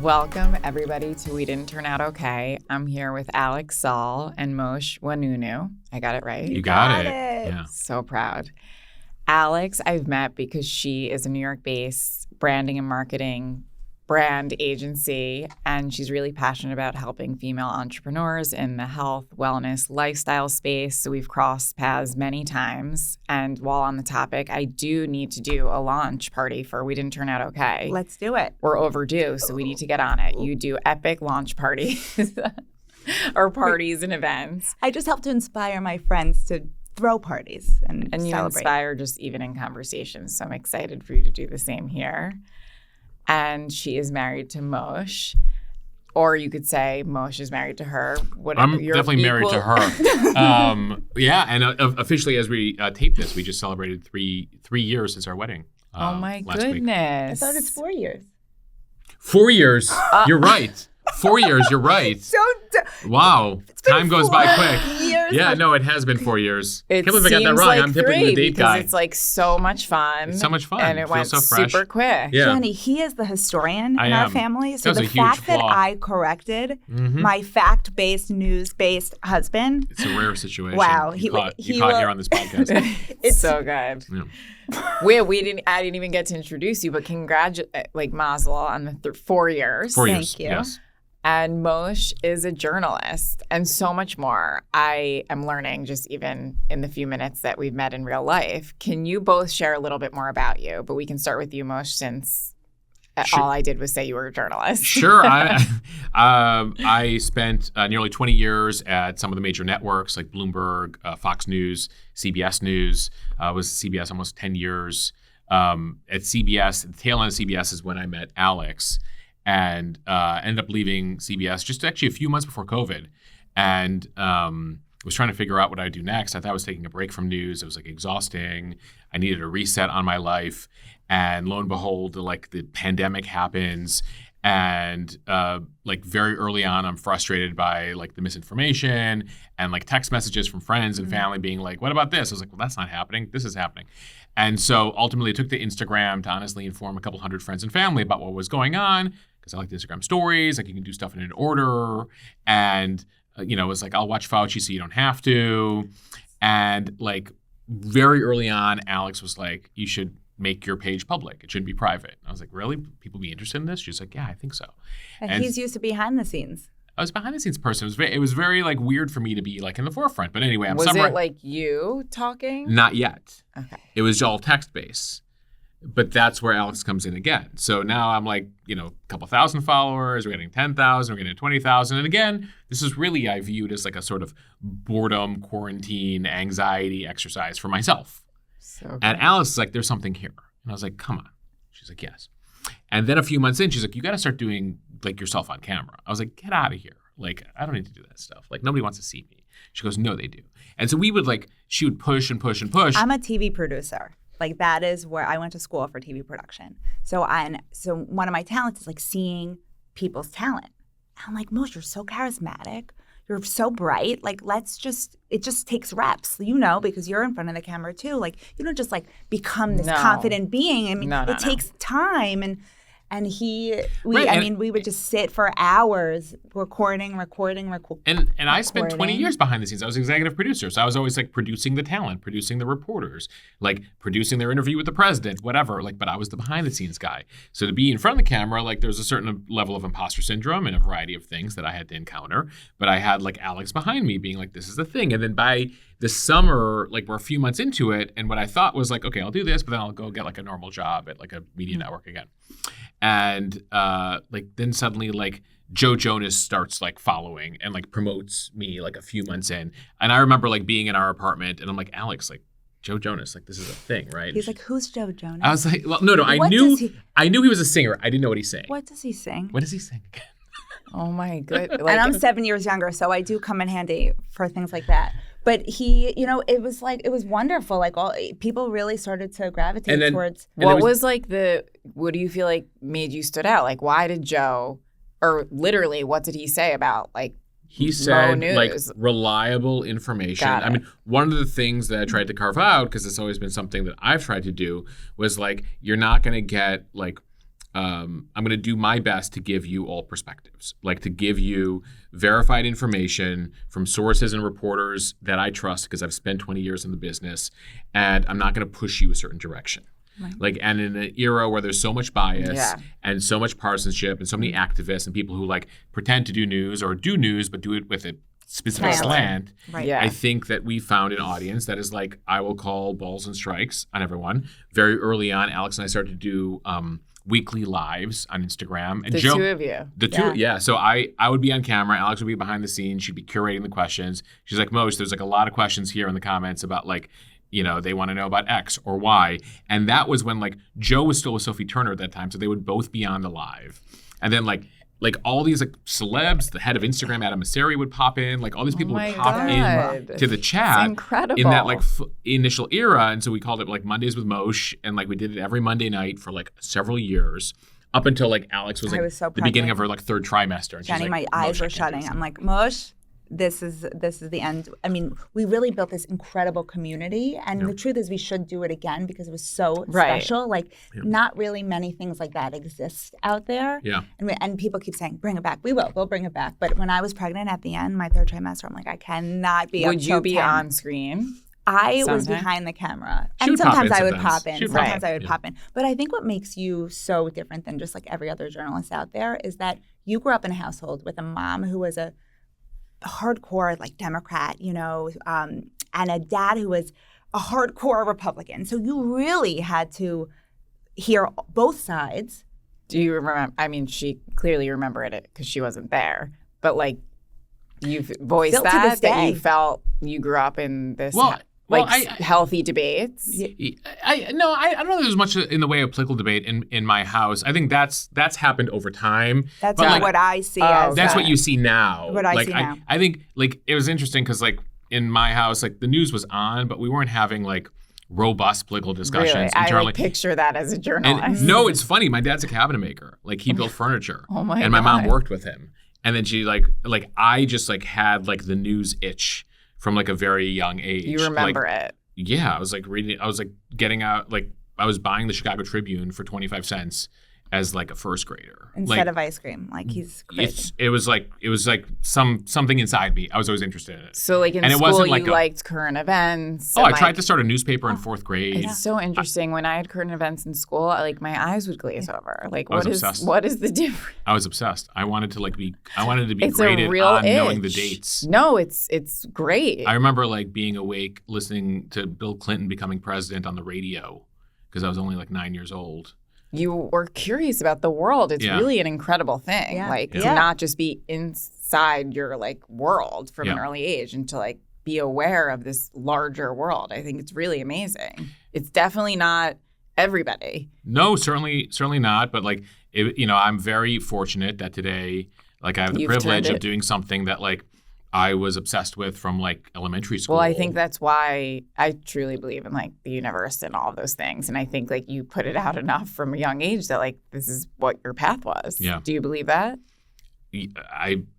Welcome, everybody, to We Didn't Turn Out Okay. I'm here with Alex Sall and Mosheh Oinounou. I got it right? You got it. Yeah. So proud. Alex, I've met because she is a New York-based branding and marketing brand agency, and she's really passionate about helping female entrepreneurs in the health, wellness, lifestyle space. So we've crossed paths many times. And while on the topic, I do need to do a launch party for We Didn't Turn Out Okay. Let's do it. We're overdue, so we need to get on it. You do epic launch parties or parties and events. I just help to inspire my friends to throw parties and you celebrate. Inspire just even in conversations. So I'm excited for you to do the same here. And she is married to Mosh, or you could say Mosh is married to her. I'm definitely married to her. Yeah, and officially, as we tape this, we just celebrated three years since our wedding. Oh my last week. goodness! I thought it's 4 years. 4 years. You're right. 4 years. You're right. Wow. Time goes by quick. Years. Yeah, no, it has been 4 years. It Can't believe I got that seems wrong. like I'm typically the date guy. It's like so much fun. It's so much fun. And it Feels went so fresh. super quick. Yeah. Jenny, he is the historian I in our am. family. So That was the a huge fact that flaw. I corrected my fact-based, news-based husband. It's a rare situation. Wow. You caught here on this podcast. It's so good. Yeah. I didn't even get to introduce you, but mazel on the 4 years. 4 years. Thank you. Yes. And Mosh is a journalist and so much more. I am learning just even in the few minutes that we've met in real life. Can you both share a little bit more about you? But we can start with you, Mosh, since Sure. all I did was say you were a journalist. Sure. I spent nearly 20 years at some of the major networks like Bloomberg, Fox News, CBS News. I was at CBS almost 10 years. At CBS, the tail end of CBS is when I met Alex, and ended up leaving CBS just actually a few months before COVID, and was trying to figure out what I'd do next. I thought I was taking a break from news. It was exhausting. I needed a reset on my life, and lo and behold, the pandemic happens, and very early on, I'm frustrated by the misinformation and text messages from friends and family being like, "What about this?" I was like, "Well, that's not happening. This is happening." And so ultimately, I took to Instagram to honestly inform a couple hundred friends and family about what was going on, because I like the Instagram stories. You can do stuff in an order. And, it was I'll watch Fauci so you don't have to. And very early on, Alex was like, you should make your page public. It shouldn't be private. I was like, really? People be interested in this? She's like, yeah, I think so. And he's used to behind the scenes. I was a behind the scenes person. It was very weird for me to be in the forefront. But anyway, Was it you talking? Not yet. Okay. It was all text based. But that's where Alex comes in again. So now I'm a couple thousand followers. We're getting 10,000. We're getting 20,000. And again, this is really, I viewed as a sort of boredom, quarantine, anxiety exercise for myself. So good. And Alice is like, there's something here. And I was like, come on. She's like, yes. And then a few months in, she's like, you got to start doing yourself on camera. I was like, get out of here. I don't need to do that stuff. Nobody wants to see me. She goes, no, they do. And so we would she would push and push and push. I'm a TV producer. That is where I went to school for TV production. So one of my talents is seeing people's talent. And I'm like, Mosh, you're so charismatic. You're so bright. It just takes reps, because you're in front of the camera too. You don't just become this confident being. I mean, it takes time. And we would just sit for hours recording. And I spent 20 years behind the scenes. I was executive producer. So I was always producing the talent, producing the reporters, producing their interview with the president, whatever. But I was the behind the scenes guy. So to be in front of the camera, there's a certain level of imposter syndrome and a variety of things that I had to encounter. But I had Alex behind me being this is the thing. And then by the summer, we're a few months into it. And what I thought was okay, I'll do this, but then I'll go get a normal job at a media network again. And then suddenly Joe Jonas starts following and promotes me a few months in. And I remember being in our apartment and I'm like, Alex, Joe Jonas, this is a thing, right? He's like, who's Joe Jonas? I was like, well, no, I knew he was a singer. I didn't know what he's saying. What does he sing? What does he sing again? Oh my goodness. And I'm 7 years younger, so I do come in handy for things like that. But he, it was wonderful. All people really started to gravitate towards. What what do you feel made you stood out? Why did Joe, or literally, what did he say about He said News? Reliable information. I mean, one of the things that I tried to carve out, because it's always been something that I've tried to do, was you're not going to get I'm going to do my best to give you all perspectives, like to give you verified information from sources and reporters that I trust because I've spent 20 years in the business, and I'm not going to push you a certain direction. Right. Like, and in an era where there's so much bias and so much partisanship and so many activists and people who like pretend to do news or do news but do it with a specific slant, right. I think that we found an audience that is like, I will call balls and strikes on everyone. Very early on, Alex and I started to do weekly lives on Instagram. And the Joe, two of you. The two, So I would be on camera. Alex would be behind the scenes. She'd be curating the questions. She's like, Mosh, there's like a lot of questions here in the comments about like, you know, they want to know about X or Y. And that was when like Joe was still with Sophie Turner at that time. So they would both be on the live. And then like all these like celebs, the head of Instagram, Adam Mosseri would pop in. Like all these people would pop in to the chat. It's incredible. In that like initial era. And so we called it like Mondays with Mosh. And like we did it every Monday night for like several years. Up until like Alex was like the beginning of her like third trimester. And Jenny, like, my eyes were shutting. I'm like, Mosh, this is the end. I mean, we really built this incredible community, and the truth is we should do it again because it was so special. Like, not really many things like that exist out there. Yeah. And people keep saying, bring it back. We'll bring it back. But when I was pregnant at the end, my third trimester, I'm like, I cannot be Would you be 10. on screen? I was behind the camera. And sometimes I would pop in. Sometimes I would pop in. But I think what makes you so different than just like every other journalist out there is that you grew up in a household with a mom who was a hardcore like Democrat, you know, and a dad who was a hardcore Republican. So you really had to hear both sides. Do you remember? I mean, she clearly remembered it because she wasn't there. But like, you've voiced that you felt you grew up in this healthy debates. I don't know if there's much in the way of political debate in my house. I think that's happened over time. That's not what I see. That's what you see now. What I see now. I think like it was interesting because like in my house, like the news was on, but we weren't having like robust political discussions. Really? I like, picture that as a journalist. And, no, it's funny. My dad's a cabinet maker. Like he built furniture. Oh my God. And my mom worked with him. And then she like I just like had like the news itch from like a very young age. You remember it? Yeah, I was like reading. I was like getting out. Like I was buying the Chicago Tribune for 25 cents as like a first grader instead of ice cream. Like he's crazy. It was like something inside me. I was always interested in it. So like in school, you liked current events. I tried to start a newspaper in fourth grade. It's so interesting. When I had current events in school, like my eyes would glaze over. Like what is the difference? I was obsessed. I wanted to be graded on knowing the dates. No, it's great. I remember like being awake listening to Bill Clinton becoming president on the radio because I was only like 9 years old. You were curious about the world. It's really an incredible thing. To not just be inside your like world from an early age and to like be aware of this larger world. I think it's really amazing. It's definitely not everybody. No, certainly not. But like, I'm very fortunate that today, like I have the privilege of doing something that like I was obsessed with from like elementary school. Well, I think that's why I truly believe in like the universe and all of those things. And I think like you put it out enough from a young age that like this is what your path was. Yeah. Do you believe that?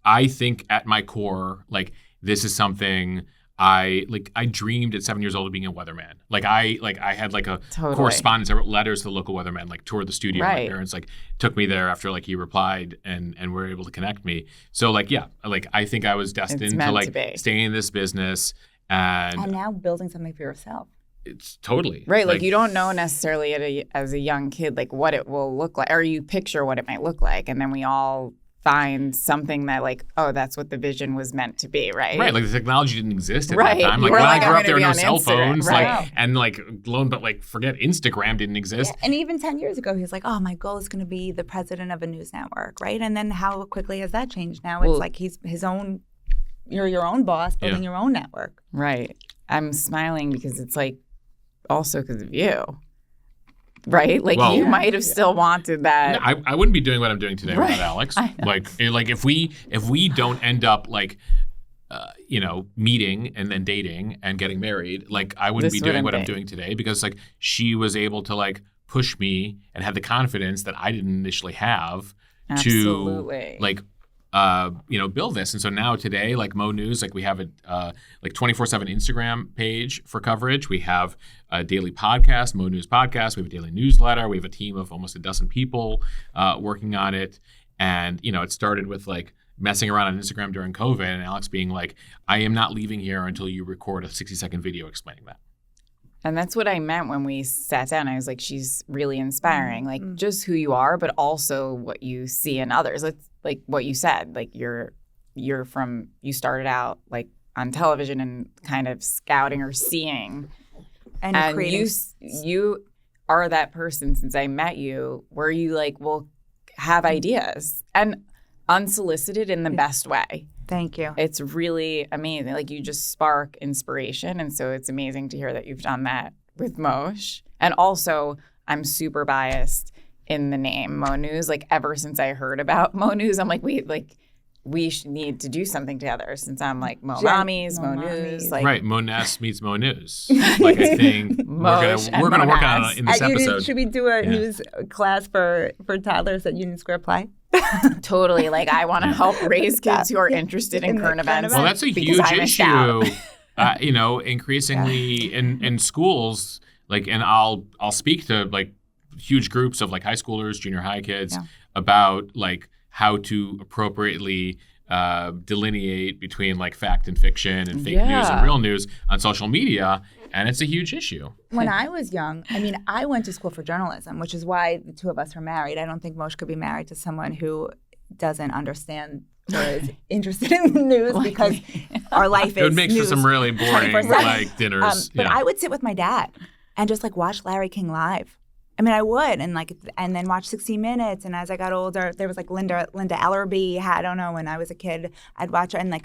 I think at my core, like this is something I dreamed at 7 years old of being a weatherman. I had like a correspondence. I wrote letters to the local weatherman, like toured the studio. My parents like took me there after like he replied and were able to connect me. So like, yeah, like I think I was destined to like stay in this business and now building something for yourself. It's totally. Right. Like you don't know necessarily as a young kid, like what it will look like, or you picture what it might look like. And then we all find something that like, oh, that's what the vision was meant to be, right? Right, like the technology didn't exist at that time. Like when I grew up, there were no cell phones, forget Instagram didn't exist. Yeah. And even 10 years ago, he was like, oh, my goal is going to be the president of a news network, right? And then how quickly has that changed? Now it's like he's his own, you're your own boss, building your own network. Right. I'm smiling because it's like also because of you. Right? Like you might have still wanted that. I wouldn't be doing what I'm doing today without Alex. Like if we don't end up like meeting and then dating and getting married, like I wouldn't be doing what I'm doing today because like she was able to like push me and have the confidence that I didn't initially have to like build this. And so now today, like Mo News, like we have a 24/7 Instagram page for coverage. We have a daily podcast, Mo News podcast. We have a daily newsletter. We have a team of almost a dozen people working on it. And, it started with like messing around on Instagram during COVID and Alex being like, I am not leaving here until you record a 60-second video explaining that. And that's what I meant when we sat down. I was like, she's really inspiring, like just who you are, but also what you see in others. It's like what you said, like you started out like on television and kind of scouting or seeing. And you are that person since I met you where you like will have ideas and unsolicited in the best way. Thank you. It's really amazing. Like you just spark inspiration. And so it's amazing to hear that you've done that with Mosh. And also I'm super biased in the name Mo News. Like ever since I heard about Mo News, I'm like, we need to do something together since I'm like Mo Mommies, Mo News. Like, right. Mo Ness meets Mo News. Like I think we're gonna work on it in this episode. Should we do a news class for toddlers at Union Square Play? Totally. Like I want to help raise kids who are interested in current events. Well, that's a huge issue. Increasingly in schools, like, and I'll speak to like huge groups of like high schoolers, junior high kids about like how to appropriately delineate between like fact and fiction and fake news and real news on social media. And it's a huge issue. When I was young, I went to school for journalism, which is why the two of us are married. I don't think Mosh could be married to someone who doesn't understand or is interested in the news because our life is it would make news for some really boring like dinners. But I would sit with my dad and just like watch Larry King live. I would, and then watch 60 Minutes. And as I got older, there was like Linda Ellerby. I don't know, when I was a kid, I'd watch her, and like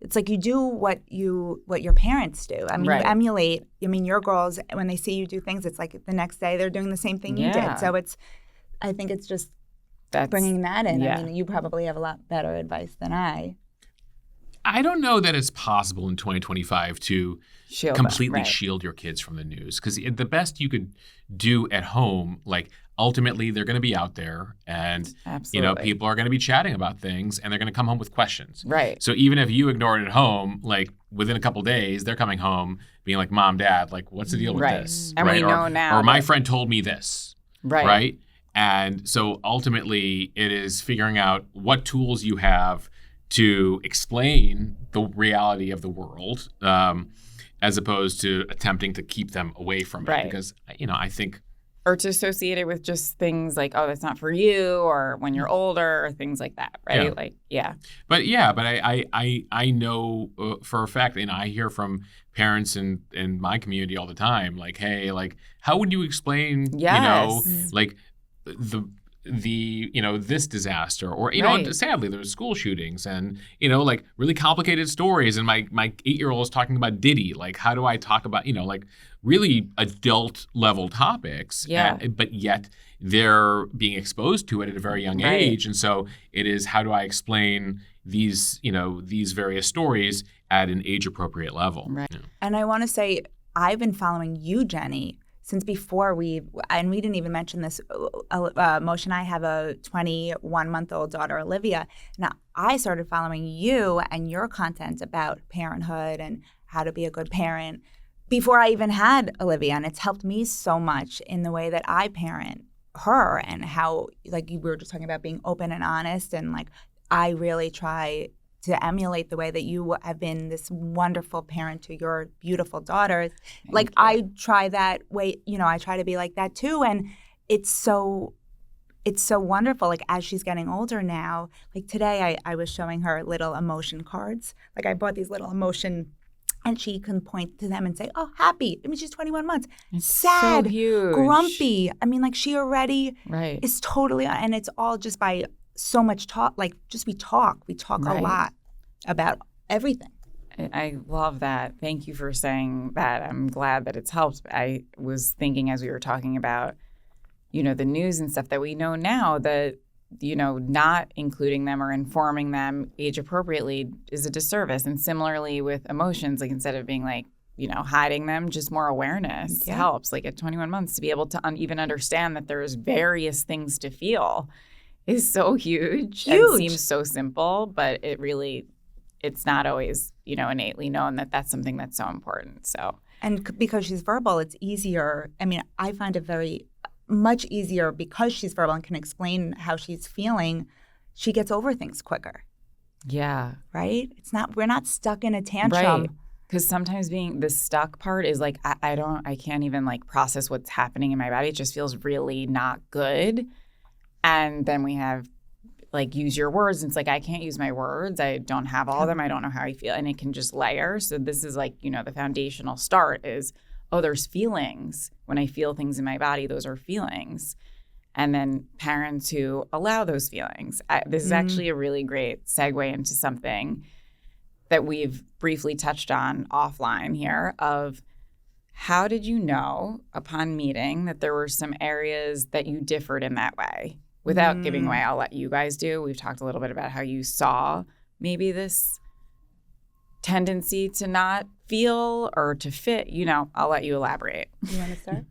it's like you do what your parents do. You emulate. Your girls, when they see you do things, it's like the next day they're doing the same thing you did. So I think it's just bringing that in. Yeah. You probably have a lot better advice than I. I don't know that it's possible in 2025 to completely shield your kids from the news, because the best you could do at home, like ultimately they're going to be out there and people are going to be chatting about things and they're going to come home with questions. Right. So even if you ignore it at home, like within a couple of days, they're coming home being like, Mom, Dad, like what's the deal with this? And we know now. Or my friend told me this. Right. Right. And so ultimately it is figuring out what tools you have to explain the reality of the world, as opposed to attempting to keep them away from it. Right. Because, I think... Or to associate it with just things like, oh, that's not for you, or when you're older, or things like that, right? But I know for a fact, and I hear from parents in my community all the time, like, hey, like, how would you explain, like this disaster, or sadly there's school shootings and like really complicated stories, and my 8-year-old is talking about Diddy. Like, how do I talk about like really adult level topics, but yet they're being exposed to it at a very young age, and so it is, how do I explain these various stories at an age appropriate level? And I want to say, I've been following you, Jenny, since before we didn't even mention this, Mosh and I have a 21-month-old daughter, Olivia. Now, I started following you and your content about parenthood and how to be a good parent before I even had Olivia. And it's helped me so much in the way that I parent her, and how, like we were just talking about, being open and honest. And like, I really try to emulate the way that you have been this wonderful parent to your beautiful daughters. Like, I try that way, I try to be like that too. And it's so wonderful. Like, as she's getting older now, like today I was showing her little emotion cards. Like, I bought these little emotion, and she can point to them and say, oh, happy. She's 21 months. It's sad, so huge. Grumpy. Like, she already is totally, and it's all just by so much talk. Like, just we talk a lot about everything. I love that. Thank you for saying that. I'm glad that it's helped. I was thinking, as we were talking about, the news and stuff, that we know now that, not including them or informing them age appropriately is a disservice. And similarly with emotions, like, instead of being like, hiding them, just more awareness helps. Like, at 21 months, to be able to even understand that there's various things to feel is so huge. And seems so simple, but it's not always, innately known that that's something that's so important. So, and because she's verbal, it's easier. I mean, I find it very much easier because she's verbal and can explain how she's feeling. She gets over things quicker. Yeah. Right? We're not stuck in a tantrum. Right. Because sometimes being the stuck part is like, I can't even like process what's happening in my body. It just feels really not good. And then we have like use your words. And it's like, I can't use my words. I don't have all of them. I don't know how I feel. And it can just layer. So this is like, the foundational start is, there's feelings. When I feel things in my body, those are feelings. And then parents who allow those feelings. This is actually a really great segue into something that we've briefly touched on offline here of how did you know upon meeting that there were some areas that you differed in that way? Without giving away, I'll let you guys do. We've talked a little bit about how you saw maybe this tendency to not feel or to fit. I'll let you elaborate. You want to start?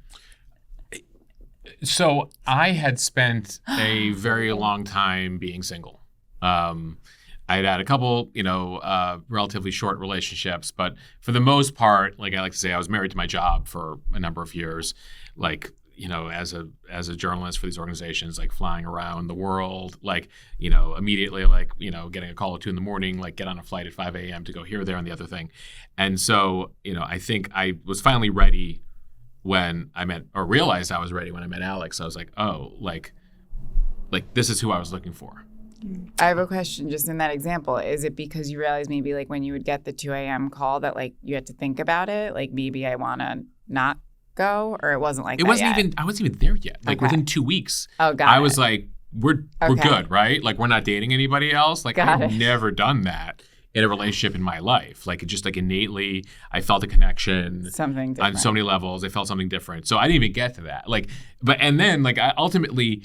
So I had spent a very long time being single. I had a couple, relatively short relationships, but for the most part, like I like to say, I was married to my job for a number of years, like, as a journalist for these organizations, like flying around the world, like, immediately, like, getting a call at 2 a.m, like get on a flight at 5 a.m. to go here, there, and the other thing. And so, I think I was finally ready when I met, or realized I was ready when I met Alex. I was like, oh, like this is who I was looking for. I have a question just in that example. Is it because you realized maybe like when you would get the 2 a.m. call that like you had to think about it? Like maybe I want to not go, or it wasn't like it that wasn't yet? even, I wasn't even there yet. Like within 2 weeks, I was like, we're good, right? Like we're not dating anybody else. Like I've never done that in a relationship in my life. Like it just like innately, I felt a connection something different. On so many levels. I felt something different. So I didn't even get to that. Like, and then like I ultimately,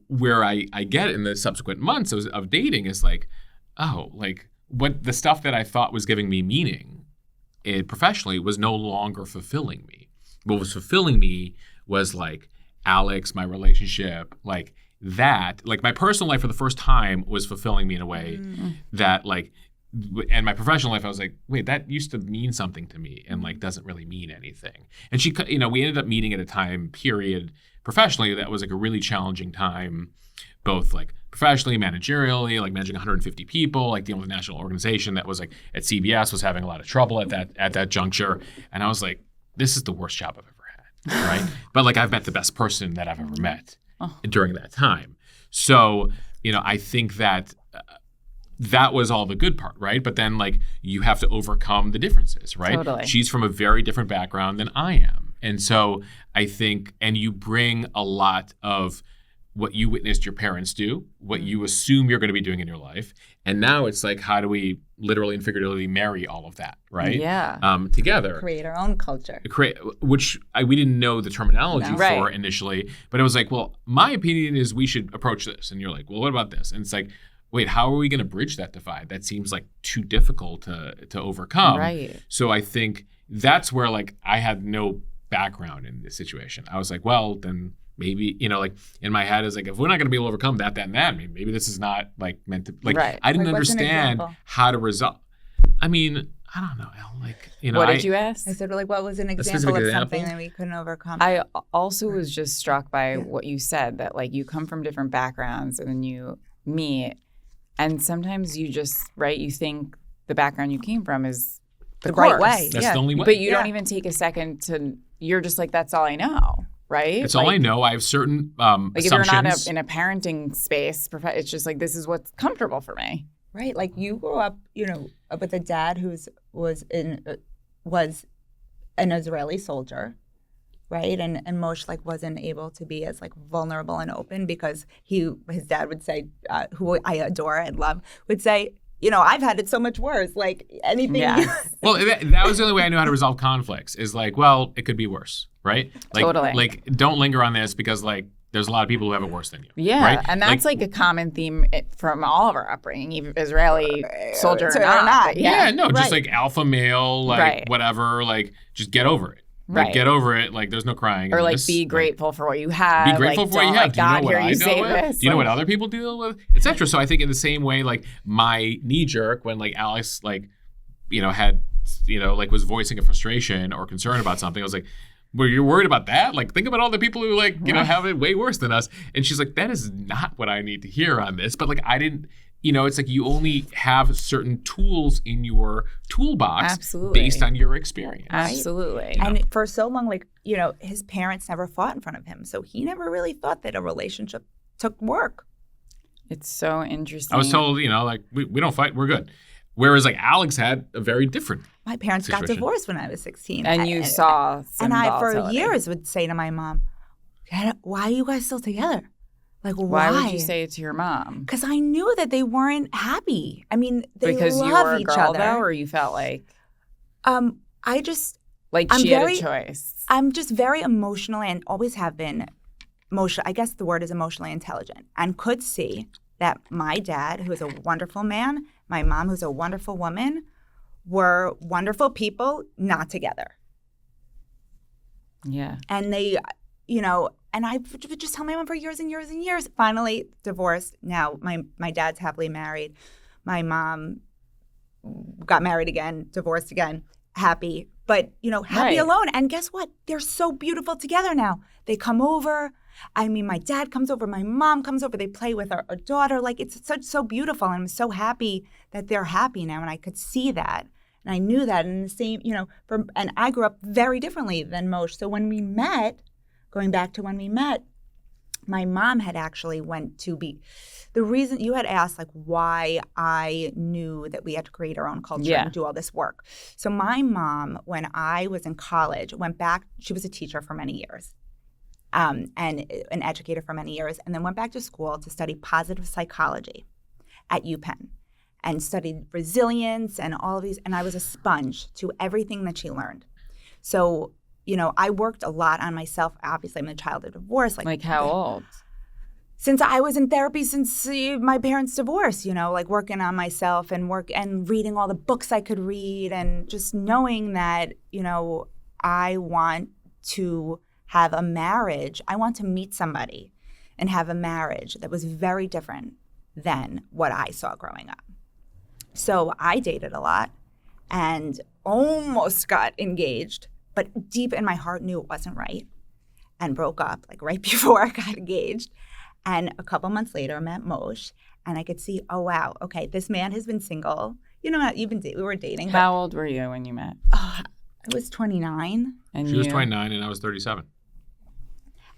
where I get in the subsequent months of dating is like, oh, like what the stuff that I thought was giving me meaning professionally was no longer fulfilling me. What was fulfilling me was like Alex, my relationship, like that, like my personal life for the first time was fulfilling me in a way that like, and my professional life, I was like, wait, that used to mean something to me and like doesn't really mean anything. And she, we ended up meeting at a time period professionally that was like a really challenging time, both like professionally, managerially, like managing 150 people, like dealing with a national organization that was like at CBS was having a lot of trouble at that juncture. And I was like, this is the worst job I've ever had, right? But like I've met the best person that I've ever met during that time. So, I think that that was all the good part, right? But then like you have to overcome the differences, right? Totally. She's from a very different background than I am. And so I think, and you bring a lot of what you witnessed your parents do, what you assume you're going to be doing in your life. And now it's like, how do we literally and figuratively marry all of that, right? Yeah. Together. Create our own culture. Which we didn't know the terminology for Right. initially, but it was like, well, my opinion is we should approach this. And you're like, well, what about this? And it's like, wait, how are we going to bridge that divide? That seems like too difficult to overcome. Right. So I think that's where like I had no background in this situation. I was like, well, then maybe, like in my head is like, if we're not going to be able to overcome that, and that, maybe this is not like meant to, like, Right. I didn't Like, what's an understand example? how to resolve. I mean, I don't know, Elle, like, What did you ask? I said, like, what was an specific example of example? something that we couldn't overcome? I also was just struck by what you said, that like you come from different backgrounds and then you meet, and sometimes you just, right, you think the background you came from is the right course. way. That's Yeah. the only way. But you don't even take a second to, you're just like, that's all I know, right? It's like, all I know. I have certain Like if assumptions. you're not in a parenting space, it's just like, this is what's comfortable for me. Right, like you grew up, with a dad who was an Israeli soldier, right? And Mosh like wasn't able to be as like vulnerable and open because his dad would say, who I adore and love, would say, I've had it so much worse. Like anything. Yeah. Well, that was the only way I knew how to resolve conflicts. Is like, well, it could be worse, right? Like, Totally. Like, don't linger on this because like there's a lot of people who have it worse than you. Yeah, right? and that's like a common theme from all of our upbringing, even Israeli soldier or or not. not. But Yeah, no, just Right. like alpha male, like Right. whatever, like just get over it. Like, Right. get over it. Like, there's no crying. Or in like this. be grateful for what you have. Be grateful like, for what you don't, have. Like, Do you know God, what here I you deal say with? this. Do you know what Like, other people deal with, etc.? So I think in the same way, like my knee jerk when like Alex like, had, like was voicing a frustration or concern about something, I was like, well, you're worried about that? Like, think about all the people who like, have it way worse than us. And she's like, that is not what I need to hear on this. But like, I didn't, it's like you only have certain tools in your toolbox Absolutely. based on your experience. Absolutely. And for so long, like, his parents never fought in front of him. So he never really thought that a relationship took work. It's so interesting. I was told, like, we don't fight, we're good. Whereas like Alex had a very different My parents got situation. divorced when I was 16. And you saw some And I, for volatility. years, would say to my mom, why are you guys still together? Like, Why would you say it to your mom? Because I knew that they weren't happy. I mean, they Because love you were a each girl, other. though, or you felt like I just, like I'm she very- had a choice. I'm just very emotionally and always have been, I guess the word is emotionally intelligent, and could see that my dad, who is a wonderful man, my mom, who's a wonderful woman, were wonderful people, not together. Yeah. And they, and I would just tell my mom for years and years and years. Finally, divorced. Now my dad's happily married. My mom got married again, divorced again, happy. But, happy Right. alone. And guess what? They're so beautiful together now. They come over. I mean, my dad comes over. My mom comes over. They play with our daughter. Like, it's so beautiful. And I'm so happy that they're happy now. And I could see that. And I knew that. And the same, and I grew up very differently than Mosh. So when we met, going back to when we met, my mom had actually went to be the reason you had asked, like, why I knew that we had to create our own culture Yeah. and do all this work. So my mom, when I was in college, went back. She was a teacher for many years, and an educator for many years, and then went back to school to study positive psychology at UPenn, and studied resilience and all of these. And I was a sponge to everything that she learned. So, I worked a lot on myself. Obviously, I'm a child of divorce. Like how old? Since I was in therapy since my parents' divorce, like working on myself and reading all the books I could read, and just knowing that, I want to have a marriage. I want to meet somebody and have a marriage that was very different than what I saw growing up. So I dated a lot and almost got engaged, but deep in my heart knew it wasn't right, and broke up like right before I got engaged. And a couple months later, I met Mosh, and I could see, oh wow, okay, this man has been single. We were dating. But, How old were you when you met? I was 29, And She was 29 and I was 37.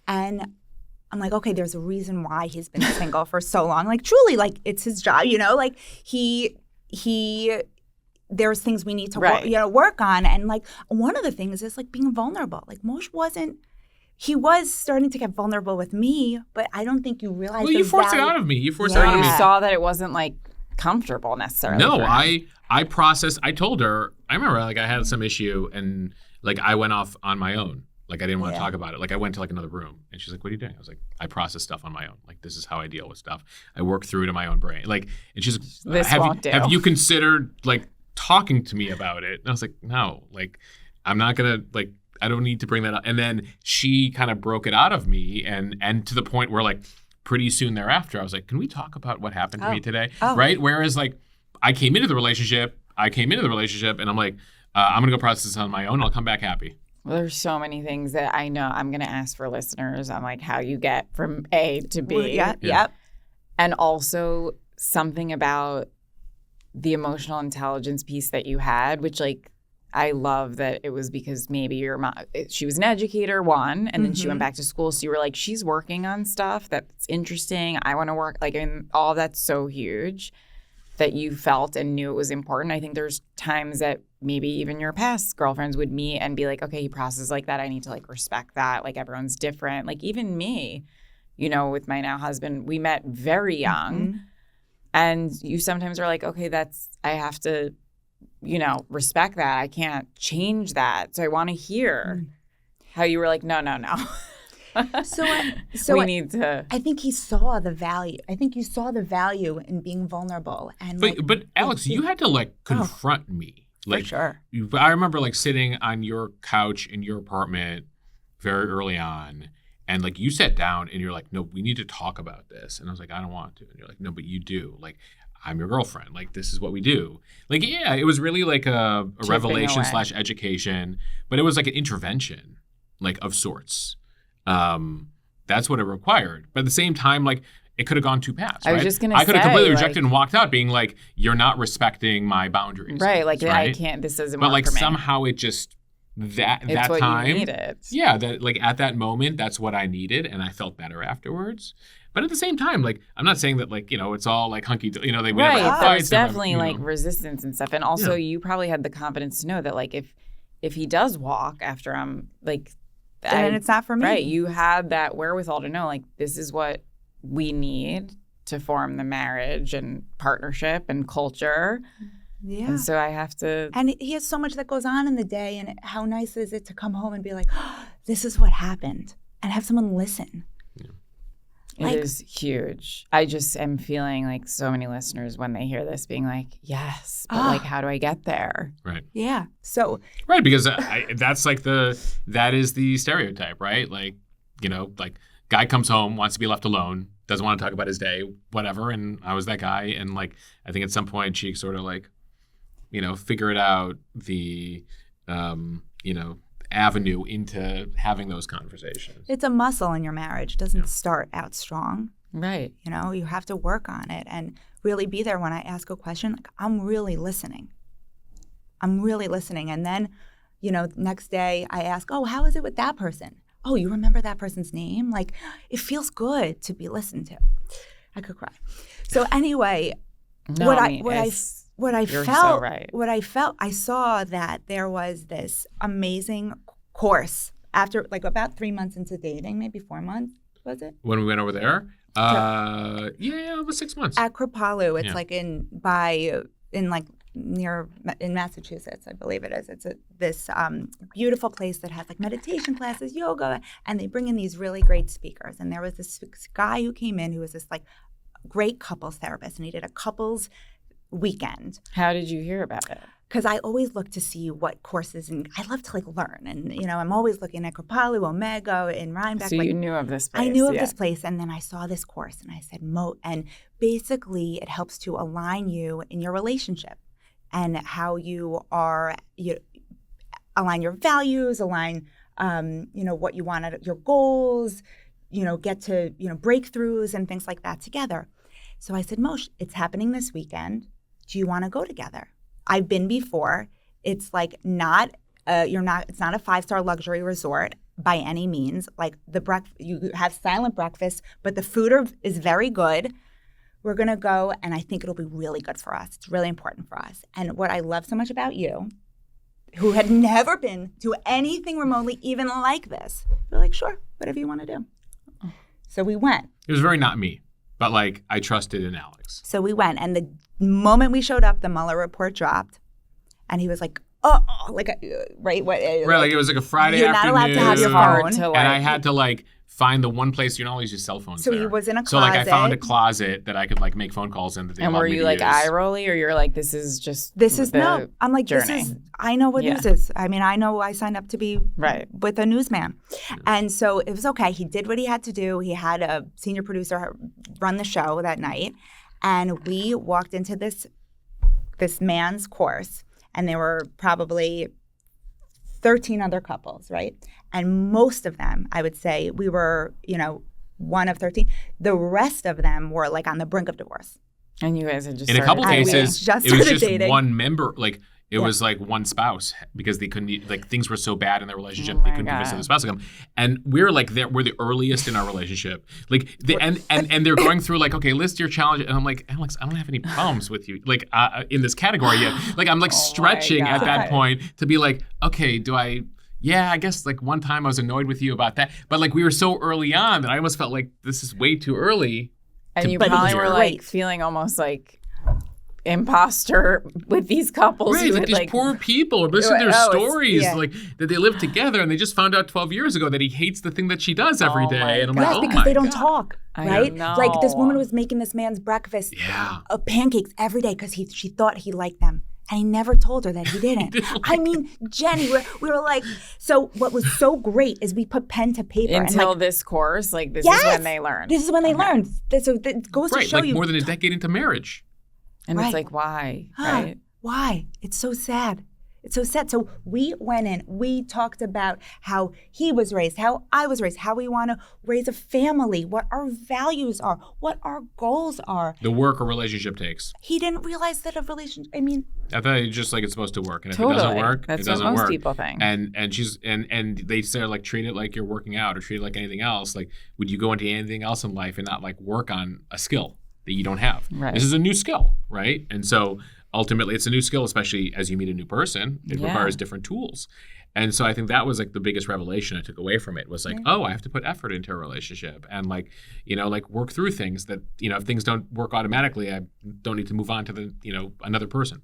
and I'm like, okay, there's a reason why he's been single for so long. Like, truly, like, it's his job, like he. There's things we need to work on, and like one of the things is like being vulnerable. Like Mosh wasn't. He was starting to get vulnerable with me, but I don't think you realize. Well, you forced it out of me. You forced it Or out of you me. saw that it wasn't like comfortable necessarily. No, for him. I processed. I told her. I remember like I had some issue and like I went off on my own. Like I didn't want to talk about it. Like I went to like another room and she's like, "What are you doing?" I was like, "I process stuff on my own. Like this is how I deal with stuff. I work through it in my own brain." Like, and she's like, This won't do. Have you considered like talking to me about it?" And I was like, "No. Like I'm not gonna like. I don't need to bring that up." And then she kind of broke it out of me, and to the point where like pretty soon thereafter, I was like, "Can we talk about what happened to me today?" Right? Whereas like I came into the relationship, and I'm like, I'm gonna go process this on my own. I'll come back happy. Well, there's so many things that I know I'm going to ask for listeners on like how you get from A to B. Well, yep. And also something about the emotional intelligence piece that you had, which like I love that it was because maybe your mom, she was an educator, one, and then she went back to school. So you were like, she's working on stuff that's interesting. I want to work, like, and all that's so huge that you felt and knew it was important. I think there's times that maybe even your past girlfriends would meet and be like, okay, he processes like that. I need to like respect that. Like everyone's different. Like even me, with my now husband, we met very young. And you sometimes are like, okay, I have to, respect that. I can't change that. So I want to hear how you were like, no. We need to. I think he saw the value. I think you saw the value in being vulnerable. And But Alex, you had to like confront me Like, For sure. I remember like sitting on your couch in your apartment very early on, and like you sat down and you're like, no, we need to talk about this. And I was like, I don't want to. And you're like, no, but you do. Like, I'm your girlfriend. Like, this is what we do. Like, yeah, it was really like a revelation / education, but it was like an intervention, like of sorts. That's what it required. But at the same time, like, it could have gone two paths, right? I was just gonna I could have say, completely like, rejected and walked out being like, you're not respecting my boundaries. Right. Like, right? I can't, this doesn't But work like for me. somehow it just, It's that what time. you needed. Yeah, that like at that moment, that's what I needed, and I felt better afterwards. But at the same time, like, I'm not saying that like, you know, it's all like hunky, you know, they we never have Right. fights, There's never have, definitely you like know. resistance and stuff. And also you probably had the confidence to know that like if he does walk after I'm like, Then it's not for me. right, you had that wherewithal to know like this is what we need to form the marriage and partnership and culture. Yeah. And so I have to. And he has so much that goes on in the day, and how nice is it to come home and be like, oh, this is what happened, and have someone listen. It is huge. I just am feeling like so many listeners when they hear this being like, yes, but like, how do I get there? Right. Yeah. So Right, because that's like that is the stereotype, right? Like, you know, like guy comes home, wants to be left alone, doesn't want to talk about his day, whatever. And I was that guy. And like, I think at some point she sort of like, you know, figured out the, you know, avenue into having those conversations. it's a muscle in your marriage. It doesn't start out strong. Right. You know, you have to work on it and really be there when I ask a question. Like, I'm really listening. And then, you know, next day I ask, oh, how is it with that person? Oh, you remember that person's name? Like, it feels good to be listened to. I could cry. So anyway, No, what I I mean, what I it's- what I you're so felt, right. what I felt, I saw that there was this amazing course after like about 3 months into dating, maybe 4 months, was it? When we went over there, yeah, it was 6 months. At Kripalu, it's Yeah. like in Massachusetts, I believe it is. It's this beautiful place that has like meditation classes, yoga, and they bring in these really great speakers. And there was this guy who came in who was this like great couples therapist, and he did a couples weekend. How did you hear about it? Because I always look to see what courses, and I love to like learn. And, you know, I'm always looking at Kripalu, Omega, and Rhinebeck. So like, you knew of this place. I knew of yeah. this place, and then I saw this course, and I said, and basically it helps to align you in your relationship and how you align your values, align, you know, what you want, your goals, you know, get to, you know, breakthroughs and things like that together. So I said, Mosh, it's happening this weekend. Do you want to go together? I've been before. It's like it's not a 5-star luxury resort by any means. Like you have silent breakfast, but the food is very good. We're going to go, and I think it'll be really good for us. It's really important for us. And what I love so much about you, who had never been to anything remotely even like this, you're like, sure, whatever you want to do. So we went. It was very not me, but like I trusted in Alex. So we went, and the moment we showed up, the Mueller report dropped, and he was like, "Oh, like right, what? Right, like it was like a Friday You're not afternoon. allowed to have your hard phone." to, And I had to like find the one place you don't always use cell phones. So he there. was in a So like I found a closet. closet that I could like make phone calls in that they And allowed were me you to like use. eye rolly, or you're like, this is just No. I'm like, journey. this is. I know what Yeah. news is. I mean, I know I signed up to be Right. with a newsman, and so it was okay. He did what he had to do. He had a senior producer run the show that night, and we walked into this man's course, and there were probably 13 other couples, right? And most of them, I would say, we were, you know, one of 13. The rest of them were like on the brink of divorce. And you guys had just In a couple started dating. cases, just it was started just dating. one member. Like it Yeah. was like one spouse because they couldn't like things were so bad in their relationship Oh they my couldn't convince the God. other spouse to come. And we're like we're the earliest in our relationship. Like and they're going through like, okay, list your challenge. And I'm like, Alex, I don't have any problems with you like in this category yet. Like I'm like Oh my stretching at that God. point to be like, okay, yeah, I guess like one time I was annoyed with you about that. But like we were so early on that I almost felt like this is way too early. And you But probably he's were great. like feeling almost like imposter with these couples Right, who like had these like poor people listen to their Oh, it's- stories yeah. like that they live together and they just found out 12 years ago that he hates the thing that she does every Oh day. my And I'm God. like, Yes, oh because my they don't God. talk, I right? know. Like this woman was making this man's breakfast, Yeah. pancakes every day because she thought he liked them. And he never told her that he didn't. I mean, Jenny, we were like, so what was so great is we put pen to paper. Until and this course, like this yes, is when they learned. This is when they learned. So that goes to show like you. more than a decade into marriage. And Right. it's like, why? Right? Why? It's so sad. It's so sad. So we went in, we talked about how he was raised, how I was raised, how we want to raise a family, what our values are, what our goals are. The work a relationship takes. He didn't realize that a relationship, I mean. I thought it's just like it's supposed to work. And if Totally. it doesn't work, That's it doesn't what most work. people think. And she's and they say like treat it like you're working out or treat it like anything else. Like would you go into anything else in life and not like work on a skill that you don't have? Right. This is a new skill, right? And so ultimately it's a new skill, especially as you meet a new person. It requires different tools. And so I think that was like the biggest revelation I took away from it was like, oh, I have to put effort into a relationship and like, you know, like work through things that, you know, if things don't work automatically, I don't need to move on to the, you know, another person.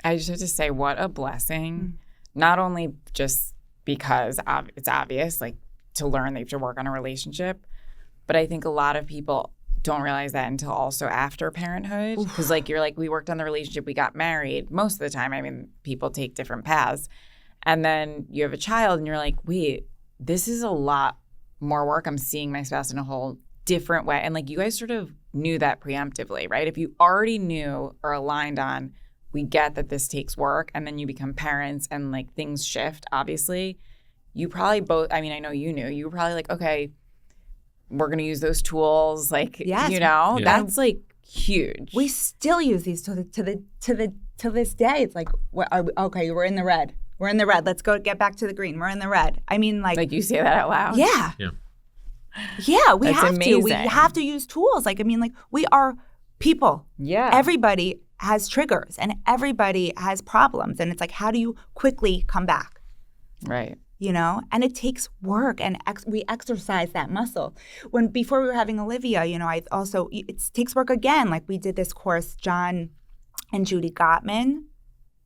I just have to say, what a blessing. Not only just because it's obvious, like to learn they have to work on a relationship, but I think a lot of people don't realize that until also after parenthood. Because like you're like, we worked on the relationship, we got married. Most of the time, I mean, people take different paths. And then you have a child and you're like, wait, this is a lot more work. I'm seeing my spouse in a whole different way. And like you guys sort of knew that preemptively, right? If you already knew or aligned on, we get that this takes work, and then you become parents and like things shift, obviously, you probably both, I mean, I know you knew, you were probably like, okay, we're going to use those tools. Like, Yes. you know, that's like huge. We still use these to this day. It's like, okay, we're in the red. We're in the red. Let's go get back to the green. We're in the red. I mean, like you say that out loud. Yeah. Yeah. Yeah, we That's have to. We amazing. have to use tools. Like, I mean, like we are people. Yeah. Everybody has triggers and everybody has problems. And it's like, how do you quickly come back? Right. You know, and it takes work, and we exercise that muscle. Before we were having Olivia, you know, it takes work again. Like we did this course, John and Julie Gottman.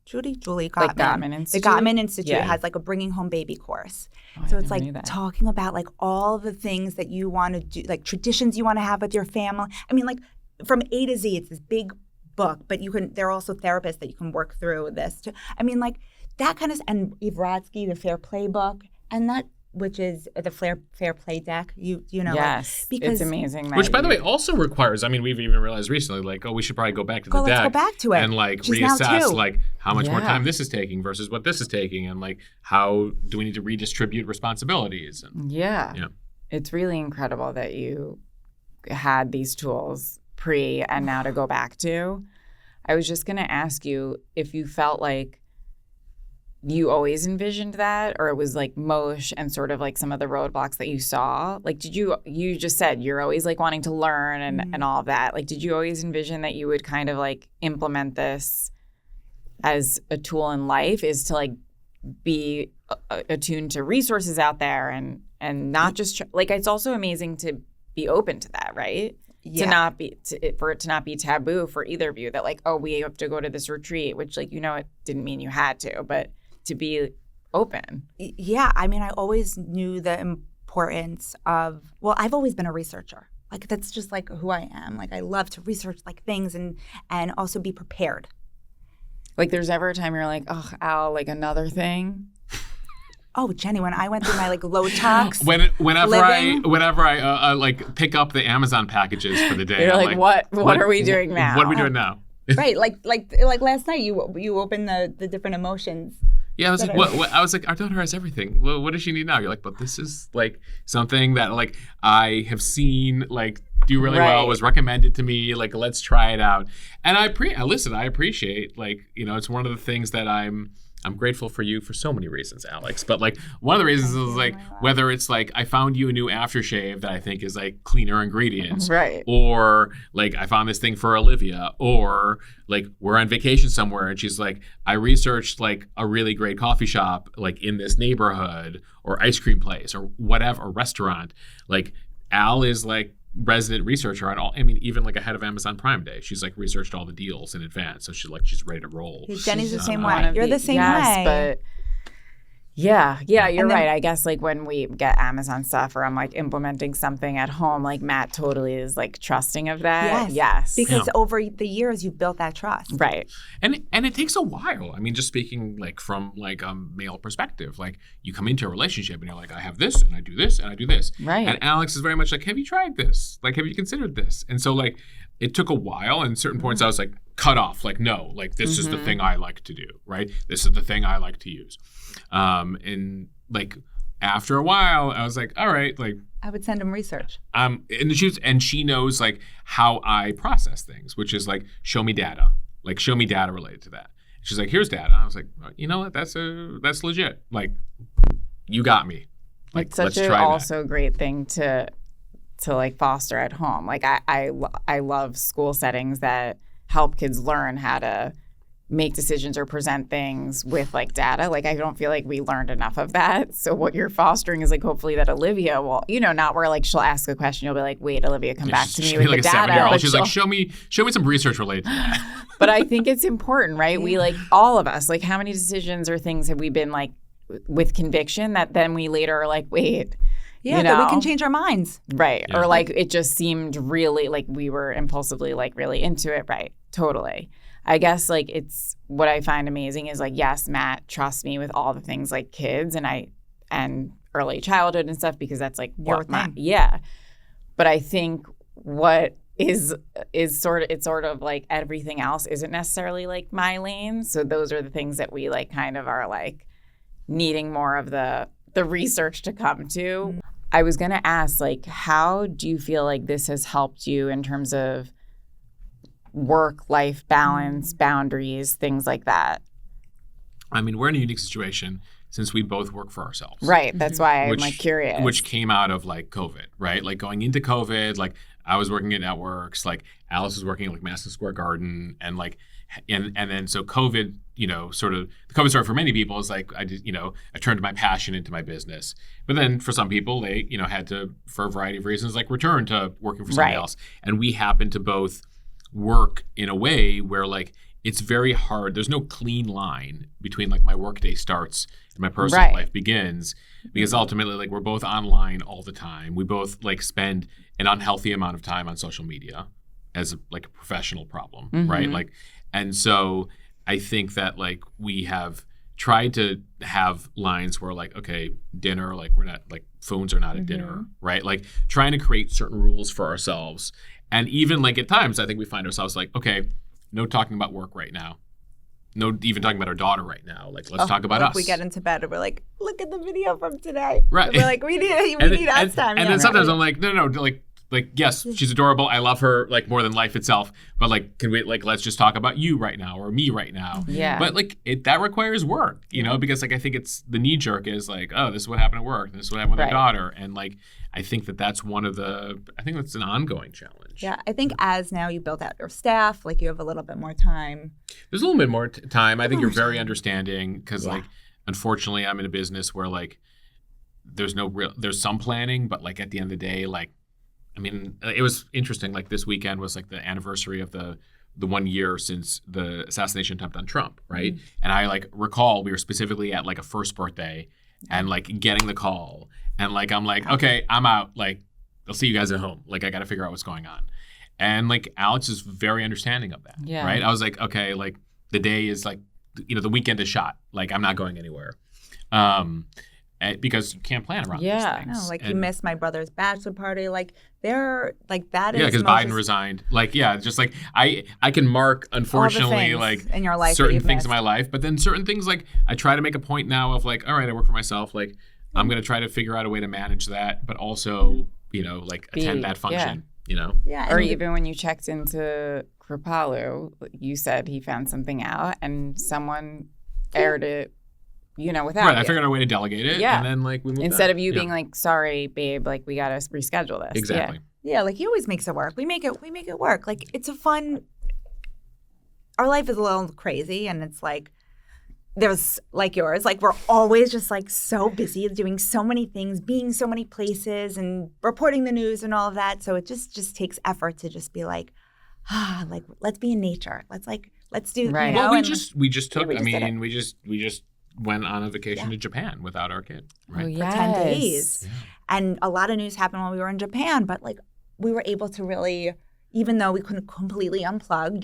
Julie Gottman. Like Gottman Institute? The Gottman Institute Yeah. has like a bringing home baby course. Oh, So I it's never knew like that. talking about like all the things that you want to do, like traditions you want to have with your family. I mean, like from A to Z, it's this big book, but there are also therapists that you can work through this too. I mean, like that kind of, and Eve Rodsky, the Fair Play book, and that, which is the Fair Play deck, you know. Yes. Like, because it's amazing. Which, by the way, also requires, I mean, we've even realized recently, like, oh, we should probably go back to the let's deck. go back to it. And, like, She's now reassess, two. like, how much more Yeah. time this is taking versus what this is taking. And, like, how do we need to redistribute responsibilities? And, Yeah. Yeah. It's really incredible that you had these tools pre and now to go back to. I was just going to ask you if you felt like you always envisioned that, or it was like Mosh and sort of like some of the roadblocks that you saw. Like, you just said you're always like wanting to learn and all of that. Like, did you always envision that you would kind of like implement this as a tool in life, is to like be attuned to resources out there and not just like, it's also amazing to be open to that, right? Yeah. For it to not be taboo for either of you, that like, oh, we have to go to this retreat, which like, you know, it didn't mean you had to, but to be open. Yeah, I mean, I always knew the importance of, well, I've always been a researcher. Like, that's just like who I am. Like, I love to research like things and also be prepared. Like, there's ever a time you're like, oh, Al, like another thing. Oh, Jenny, when I went through my like low tox, whenever living. I like pick up the Amazon packages for the day, You're I'm like, what are we doing now? What are we doing now? Right, like last night, you opened the different emotions. Yeah, I was like, what? I was like, our daughter has everything. What does she need now? You're like, but this is like something that like I have seen like do really well, Right. was recommended to me. Like, let's try it out. And I appreciate, like, you know, it's one of the things that I'm grateful for you for so many reasons, Alex. But like one of the reasons is like whether it's like I found you a new aftershave that I think is like cleaner ingredients, Right. or like I found this thing for Olivia, or like we're on vacation somewhere and she's like, I researched like a really great coffee shop like in this neighborhood, or ice cream place, or whatever, or restaurant. Like Al is like resident researcher on all. I mean, even like ahead of Amazon Prime Day, she's like researched all the deals in advance, so she's ready to roll. Jenny's the same One way. of You're the same yes, way. But Yeah, you're And then- right. I guess like when we get Amazon stuff or I'm like implementing something at home, like Matt totally is like trusting of that. Yes. Because over the years you built that trust. Right. And it takes a while. I mean, just speaking like from like a male perspective, like you come into a relationship and you're like, I have this and I do this and I do this. Right. And Alex is very much like, have you tried this? Like, have you considered this? And so like it took a while, and certain points I was like cut off, like, no, like this is the thing I like to do, right? This is the thing I like to use. And like after a while, I was like, all right, like I would send him research. and she knows like how I process things, which is like show me data related to that. She's like, here's data. I was like, you know what? That's legit. Like, you got me. Like, It's such let's try also great thing to like foster at home. Like I love school settings that help kids learn how to make decisions or present things with like data. Like I don't feel like we learned enough of that. So what you're fostering is like hopefully that Olivia will, not where like she'll ask a question, you'll be like, wait, Olivia, come back to me She'll with be like the a data. 7-year-old. But She's like, show me some research related to that. But I think it's important, right? We like all of us, like how many decisions or things have we been like with conviction that then we later are like, wait, Yeah, that we can change our minds. Right. Yeah. Or like it just seemed really like we were impulsively like really into it. Right. Totally. I guess like it's what I find amazing is like, yes, Matt trusts me with all the things like kids and early childhood and stuff because that's like Your what thing. yeah. But I think what is sort of like everything else isn't necessarily like my lane. So those are the things that we like kind of are like needing more of the research to come to. I was going to ask, like, how do you feel like this has helped you in terms of work-life balance, boundaries, things like that? I mean, we're in a unique situation since we both work for ourselves. Right. That's why I'm Which- like curious. Which came out of like COVID, right? Like going into COVID, like I was working at networks, like Alice was working at like Madison Square Garden, and like and then so COVID, sort of the COVID story for many people is like I turned my passion into my business. But then for some people, they had to, for a variety of reasons, like return to working for somebody Right. else. And we happen to both work in a way where like it's very hard. There's no clean line between like my workday starts and my personal Right. life begins, because ultimately like we're both online all the time. We both like spend an unhealthy amount of time on social media as like a professional problem, right? Like, and so I think that like we have tried to have lines where like, okay, dinner, like we're not like phones are not at dinner, right? Like trying to create certain rules for ourselves. And even like at times, I think we find ourselves like, okay, no talking about work right now. No even talking about our daughter right now. Like, let's talk about Like us. we get into bed and we're like, look at the video from today. Right. And we're like, we need us time. And Yeah. then sometimes I'm like, no, like yes, she's adorable. I love her like more than life itself. But like, can we like let's just talk about you right now or me right now? Yeah. But like that requires work, because like I think it's the knee jerk is like, oh, this is what happened at work. This is what happened with Right. our daughter, and like I think that's that's an ongoing challenge. Yeah, I think as now you built out your staff, like you have a little bit more time. There's a little bit more time. I think you're very understanding because like unfortunately I'm in a business where like there's some planning, but like at the end of the day, like I mean, it was interesting. Like this weekend was like the anniversary of the 1 year since the assassination attempt on Trump, right? And I like recall we were specifically at like a first birthday and like getting the call, and like I'm like, okay, I'm out. Like I'll see you guys at home. Like I got to figure out what's going on. And like Alex is very understanding of that, Yeah. right? I was like, okay, like the day is like, the weekend is shot. Like I'm not going anywhere. Because you can't plan around Yeah. these things. No, like you And- missed my brother's bachelor party. Like they're like that is Yeah, because Moses- Biden resigned. Like, yeah, just like I can mark, unfortunately, things like in your life that certain you've things in missed. my life, but then certain things like I try to make a point now of like, all right, I work for myself. Like, I'm gonna try to figure out a way to manage that, but also, like attend that function. Yeah, Or and even when you checked into Kripalu, you said he found something out and someone aired it, without Right. I you. figured out a way to delegate it, Yeah. and then like we moved Instead on. of you Yeah. being like, sorry, babe, like we got to reschedule this. Exactly. yeah, like he always makes it work. We make it work. Like it's a fun. Our life is a little crazy, and it's like there's like yours. Like we're always just like so busy doing so many things, being so many places, and reporting the news and all of that. So it just takes effort to just be like, let's be in nature. Let's do Right. You know, Well, we and- just took. we I just did mean, we just went on a vacation to Japan without our kid, right? Oh, For yes. 10 days. Yeah. And a lot of news happened while we were in Japan, but like we were able to really, even though we couldn't completely unplug,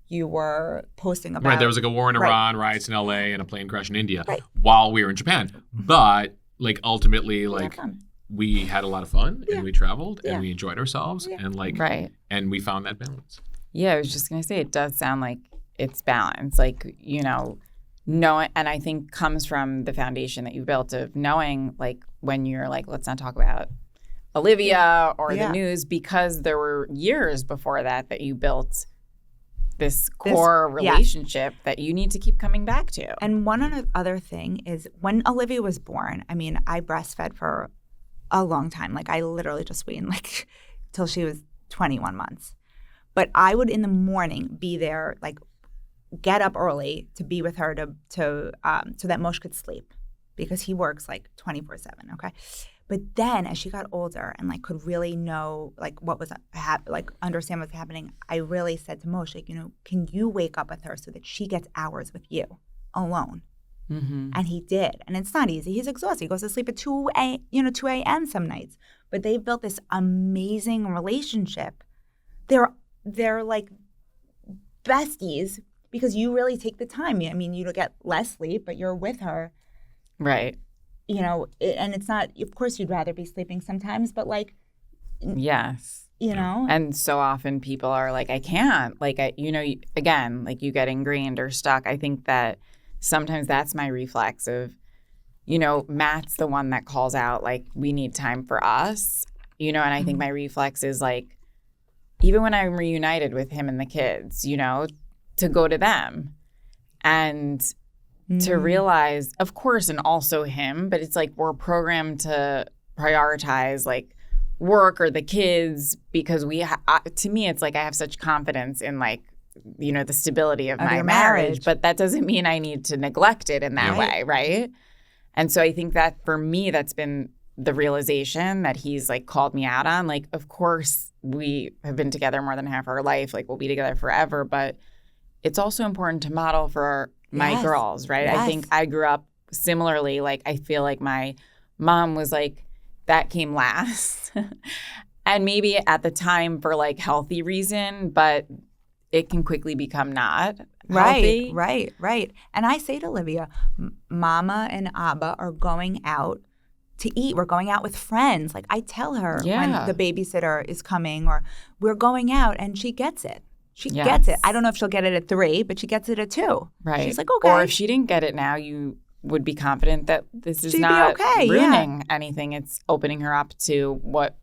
you were posting about. Right, there was like a war in Right. Iran, riots in LA, and a plane crash in India Right. while we were in Japan. But like ultimately, We had like fun. we had a lot of fun Yeah. and we traveled Yeah. and we enjoyed ourselves Yeah. and like Right. and we found that balance. Yeah, I was just going to say, it does sound like it's balanced. Like, knowing, and I think comes from the foundation that you built of knowing, like, when you're like, let's not talk about Olivia or Yeah. the news, because there were years before that you built this core yes. relationship that you need to keep coming back to. And one other thing is when Olivia was born, I mean, I breastfed for a long time. Like I literally just weaned like till she was 21 months. But I would in the morning be there, like get up early to be with her so that Mosh could sleep because he works like 24/7. Okay. But then as she got older and like could really know like what was like understand what's happening, I really said to Mosh, like, can you wake up with her so that she gets hours with you alone? Mm-hmm. And he did. And it's not easy. He's exhausted. He goes to sleep at 2 a.m. some nights. But they've built this amazing relationship. They're like besties because you really take the time. I mean, you get less sleep, but you're with her. Right. And it's not, of course, you'd rather be sleeping sometimes, but like, Yes. And so often people are like, I can't. Like, again, like you get ingrained or stuck. I think that sometimes that's my reflex of, Matt's the one that calls out, like, we need time for us, and I think my reflex is like, even when I'm reunited with him and the kids, to go to them and to realize, of course, and also him, but it's like we're programmed to prioritize like work or the kids because to me, it's like I have such confidence in like, the stability of my your marriage, marriage. but that doesn't mean I need to neglect it in that way, right? And so I think that for me, that's been the realization that he's like called me out on. Like, of course, we have been together more than half our life. Like, we'll be together forever, but it's also important to model for my girls, right? Yes. I think I grew up similarly. Like, I feel like my mom was like, that came last. And maybe at the time for like healthy reason, but it can quickly become not healthy. Right. And I say to Olivia, Mama and Abba are going out to eat. We're going out with friends. Like I tell her when the babysitter is coming or we're going out and she gets it. She gets it. I don't know if she'll get it at 3, but she gets it at 2. Right. She's like, okay. Or if she didn't get it now, you would be confident that this is She'd be not okay, ruining anything. It's opening her up to what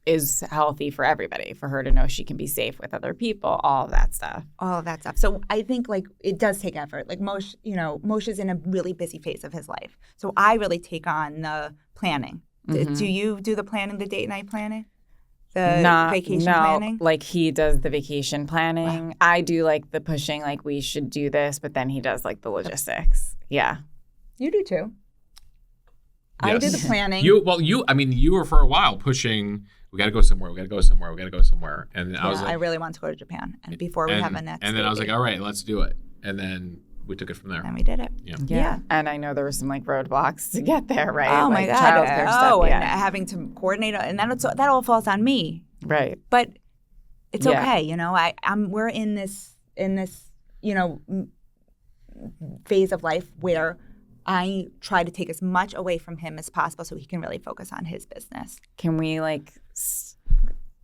is healthy for everybody, for her to know she can be safe with other people, all of that stuff. All of that stuff. So I think like it does take effort. Like Mosh is in a really busy phase of his life. So I really take on the planning. Mm-hmm. Do you do the planning, the date night planning? The vacation planning? Like he does the vacation planning. Wow. I do like the pushing, like we should do this, but then he does like the logistics. Yeah. You do too. Yes. I do the planning. You were for a while pushing, we got to go somewhere, And I was like, I really want to go to Japan. And before we have a next And then baby. I was like, all right, let's do it. And then we took it from there. And we did it. Yeah. And I know there were some like roadblocks to get there, right? Oh like my God. Childcare stuff, and having to coordinate. And that all falls on me. Right. But it's okay. We're in this phase of life where I try to take as much away from him as possible so he can really focus on his business. Can we like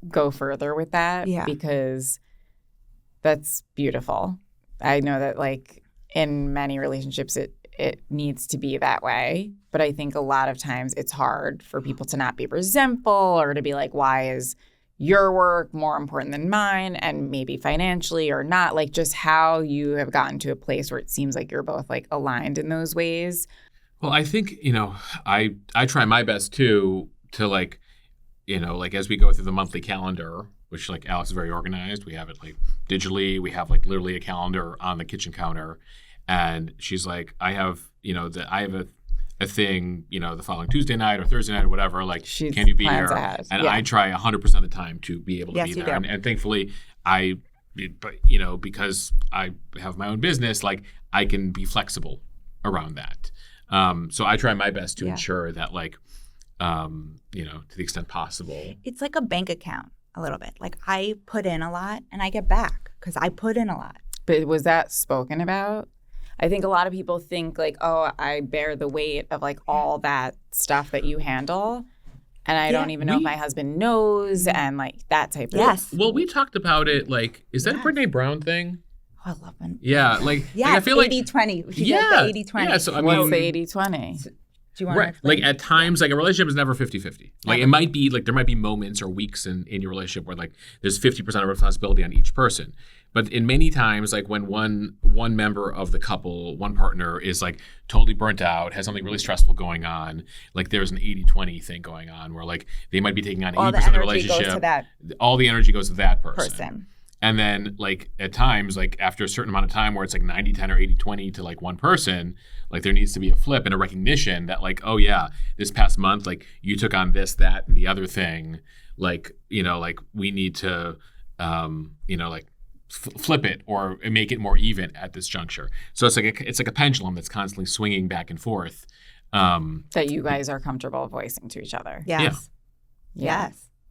go further with that? Yeah. Because that's beautiful. I know that like in many relationships it needs to be that way. But I think a lot of times it's hard for people to not be resentful or to be like, why is your work more important than mine, and maybe financially or not, like just how you have gotten to a place where it seems like you're both like aligned in those ways. Well, I think, I try my best too to like, like as we go through the monthly calendar, which like Alex is very organized. We have it like digitally. We have like literally a calendar on the kitchen counter. And she's like, I have a thing, the following Tuesday night or Thursday night or whatever, like, can you be here? Ahead. And I try 100% of the time to be able to be there. And thankfully, because I have my own business, like I can be flexible around that. So I try my best to ensure that, like, you know, to the extent possible. It's like a bank account a little bit. Like, I put in a lot and I get back because I put in a lot. But was that spoken about? I think a lot of people think like, oh, I bear the weight of like all that stuff that you handle. And I don't even know if my husband knows and like that type of thing. Well, we talked about it. Like, is that a Brene Brown thing? Oh, I love it. Yeah. Like, I feel 80-20. Yeah. 80-20. Yeah. So, I mean, what's the 80-20? Do you want right. Like, at times, like, a relationship is never 50-50. Like, it might be, like, there might be moments or weeks in your relationship where, like, there's 50% of responsibility on each person. But in many times, like, when one member of the couple, one partner is, like, totally burnt out, has something really stressful going on, like, there's an 80-20 thing going on where, like, they might be taking on 80% of the relationship. Goes to that all the energy goes to that person. And then, like, at times, like, after a certain amount of time where it's like 90-10 or 80-20 to, like, one person, like, there needs to be a flip and a recognition that, like, oh, yeah, this past month, like, you took on this, that, and the other thing. Like, you know, like, we need to, you know, like, flip it or make it more even at this juncture. So it's like a pendulum that's constantly swinging back and forth. That you guys are comfortable voicing to each other. Yes.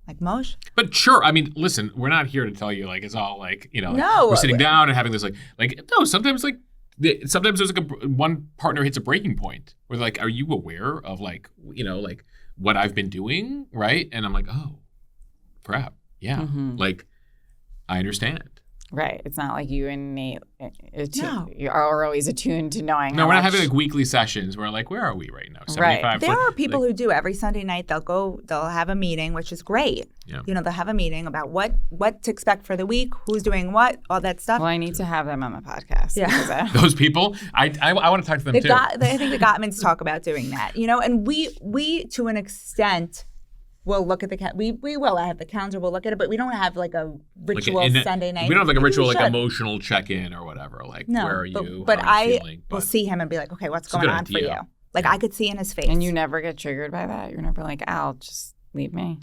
Like Mosh. But sure, I mean, listen, we're not here to tell you like it's all like, you know, no, we're sitting down and having this like no, sometimes like sometimes there's like one partner hits a breaking point where like, are you aware of like, you know, like what I've been doing, right? And I'm like, oh, crap, yeah, like I understand. Right. It's not like you and Nate you are always attuned to knowing. No, we're not having like weekly sessions where like, where are we right now? 75. Right. There are people who do every Sunday night. They'll have a meeting, which is great. Yeah. You know, they'll have a meeting about what to expect for the week, who's doing what, all that stuff. Well, I need to have them on the podcast. Yeah. Those people, I want to talk to them too. I think the Gottmans talk about doing that, you know, and we to an extent we'll look at the we will have the calendar, we'll look at it, but we don't have like a ritual Sunday night. We don't have like a ritual like emotional check-in or whatever. Like, where are you? But I will see him and be like, okay, what's going on for you? Like I could see in his face. And you never get triggered by that? You're never like, Al, just leave me.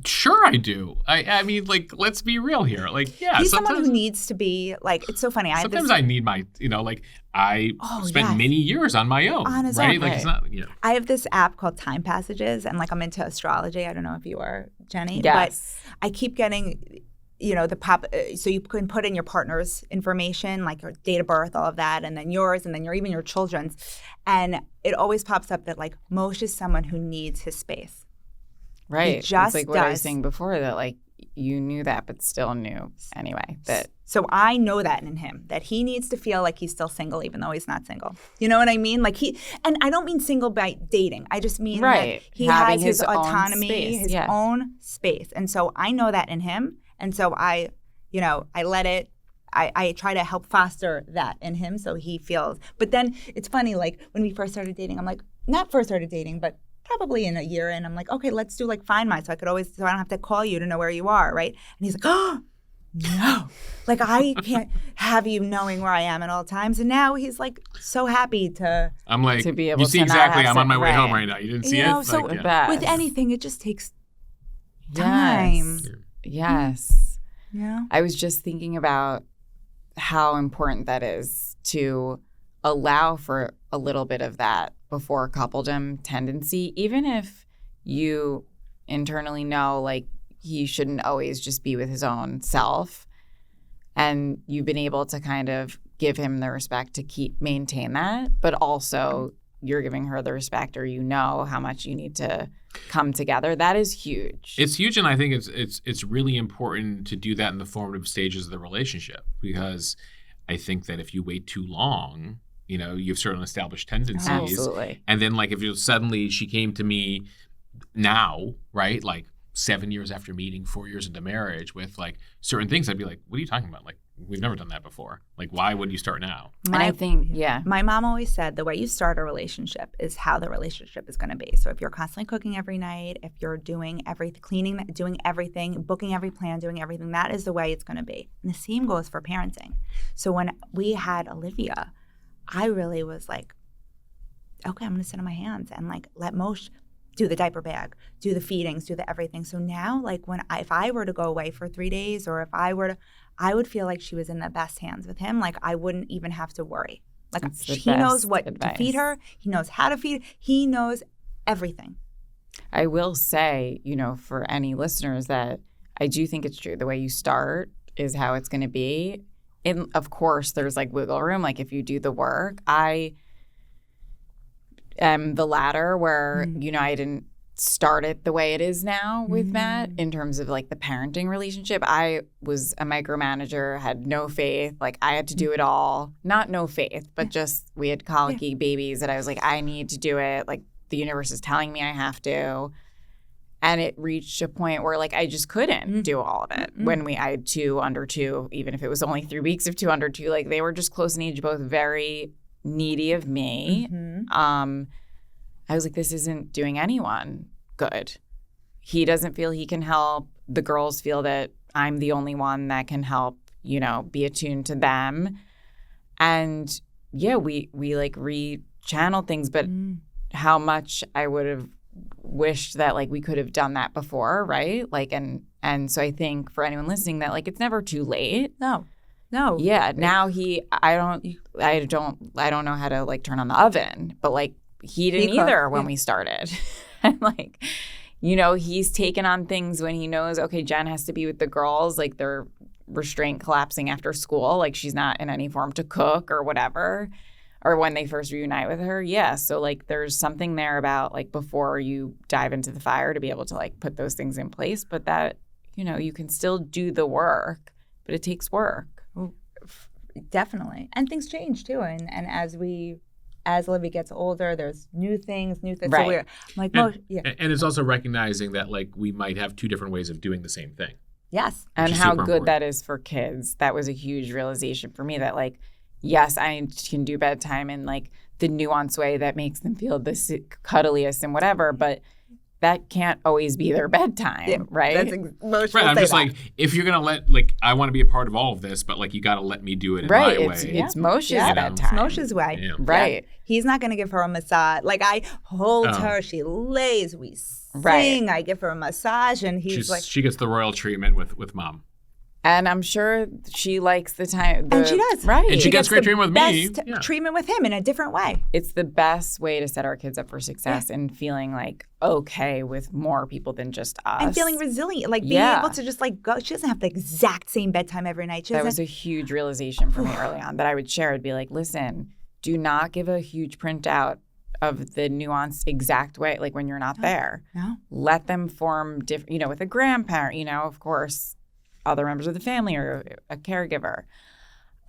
Sure I do. I mean, like, let's be real here. Like, yeah. He's someone who needs to be, like, it's so funny. Sometimes I need my, you know, like, I spent many years on my own. On his right? own. Like, it's not, you know. I have this app called Time Passages, and, like, I'm into astrology. I don't know if you are, Jenny. Yes. But I keep getting, you know, so you can put in your partner's information, like your date of birth, all of that, and then yours, and then even your children's. And it always pops up that, like, Mosh is someone who needs his space. Right. It's like what I was saying before, that like you knew that but still knew anyway. So I know that in him, that he needs to feel like he's still single even though he's not single. You know what I mean? Like and I don't mean single by dating. I just mean that he has his autonomy, his own space. And so I know that in him. And so I let it, I try to help foster that in him so he feels. But then it's funny, like when we first started dating, I'm like, not first started dating, but probably in a year in, I'm like, okay, let's do like Find My, so I don't have to call you to know where you are, right? And he's like, oh, no. Like, I can't have you knowing where I am at all times. And now he's like so happy to be able you see to exactly, I'm on my way home right now. You didn't see it? So like, with anything, it just takes time. Yes. Yeah. I was just thinking about how important that is to allow for a little bit of that before coupledom tendency, even if you internally know like he shouldn't always just be with his own self, and you've been able to kind of give him the respect to maintain that, but also you're giving her the respect, or you know how much you need to come together. That is huge. It's huge, and I think it's really important to do that in the formative stages of the relationship, because I think that if you wait too long, you know, you've certain established tendencies. Absolutely. And then, like, if you suddenly she came to me now, right, like 7 years after meeting, 4 years into marriage with, like, certain things, I'd be like, what are you talking about? Like, we've never done that before. Like, why would you start now? And I think, my mom always said the way you start a relationship is how the relationship is going to be. So if you're constantly cooking every night, if you're doing everything, cleaning, doing everything, booking every plan, doing everything, that is the way it's going to be. And the same goes for parenting. So when we had Olivia, I really was like, okay, I'm going to sit on my hands and like let Mosh do the diaper bag, do the feedings, do the everything. So now, like if I were to go away for 3 days, or if I were to, I would feel like she was in the best hands with him. Like I wouldn't even have to worry. Like That's the he knows best what advice. to feed her. He knows how to feed. He knows everything. I will say, for any listeners that I do think it's true. The way you start is how it's going to be. And of course, there's like wiggle room. Like if you do the work, I am the latter where, I didn't start it the way it is now with Matt in terms of like the parenting relationship. I was a micromanager, had no faith. Like I had to do it all. Not no faith, but just we had colicky babies that I was like, I need to do it. Like the universe is telling me I have to. And it reached a point where like I just couldn't do all of it. When I had 2 under 2, even if it was only 3 weeks of 2 under 2, like they were just close in age, both very needy of me. I was like, this isn't doing anyone good. He doesn't feel he can help. The girls feel that I'm the only one that can help, be attuned to them. And yeah, we like re-channel things, but how much I would have wished that like we could have done that before, right? Like and so I think for anyone listening that like it's never too late. No. Yeah. Now I don't know how to like turn on the oven, but like he didn't either when we started. And like, he's taken on things when he knows, okay, Jen has to be with the girls, like their restraint collapsing after school, like she's not in any form to cook or whatever. Or when they first reunite with her, yeah. So like there's something there about like before you dive into the fire to be able to like put those things in place, but that, you can still do the work, but it takes work. Definitely. And things change too. And as Olivia gets older, there's new things. Right. So we're like, and it's also recognizing that like we might have 2 different ways of doing the same thing. Yes. And is how super good important. that is for kids. That was a huge realization for me that like, yes, I can do bedtime in like the nuanced way that makes them feel the cuddliest and whatever, but that can't always be their bedtime, right? That's Right. I'm just like, if you're going to let, like, I want to be a part of all of this, but like, you got to let me do it in my way. It's Mosh's bedtime. It's Mosh's way. Yeah. Right. Yeah. He's not going to give her a massage. Like I hold her, she lays, we sing, Right. I give her a massage, and he's like, she gets the royal treatment with mom. And I'm sure she likes the time. and she does. Right. And she gets great treatment with me. best Yeah. treatment with him in a different way. It's the best way to set our kids up for success and feeling like okay with more people than just us. And feeling resilient, like being able to just like go. She doesn't have the exact same bedtime every night. That was a huge realization for me early on that I would share. I'd be like, listen, do not give a huge printout of the nuanced exact way, like when you're not there. No. Let them form different, with a grandparent, of course, other members of the family or a caregiver.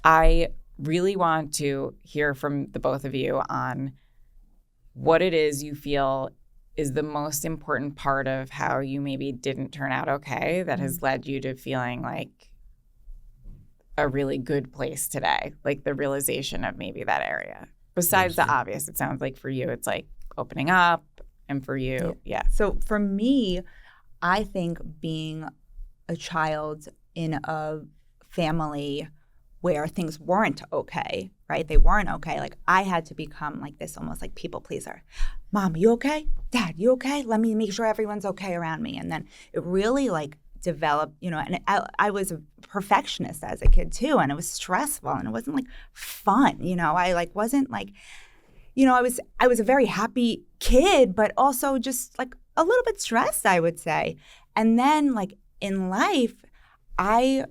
I really want to hear from the both of you on what it is you feel is the most important part of how you maybe didn't turn out okay that has led you to feeling like a really good place today, like the realization of maybe that area. Besides the obvious, it sounds like for you, it's like opening up, and for you, yeah. So for me, I think being a child in a family where things weren't okay, right? They weren't okay. Like I had to become like this almost like people pleaser. Mom, you okay? Dad, you okay? Let me make sure everyone's okay around me. And then it really like developed, and I was a perfectionist as a kid too. And it was stressful and it wasn't like fun. I like wasn't like, I was a very happy kid, but also just like a little bit stressed, I would say. And then like in life, I,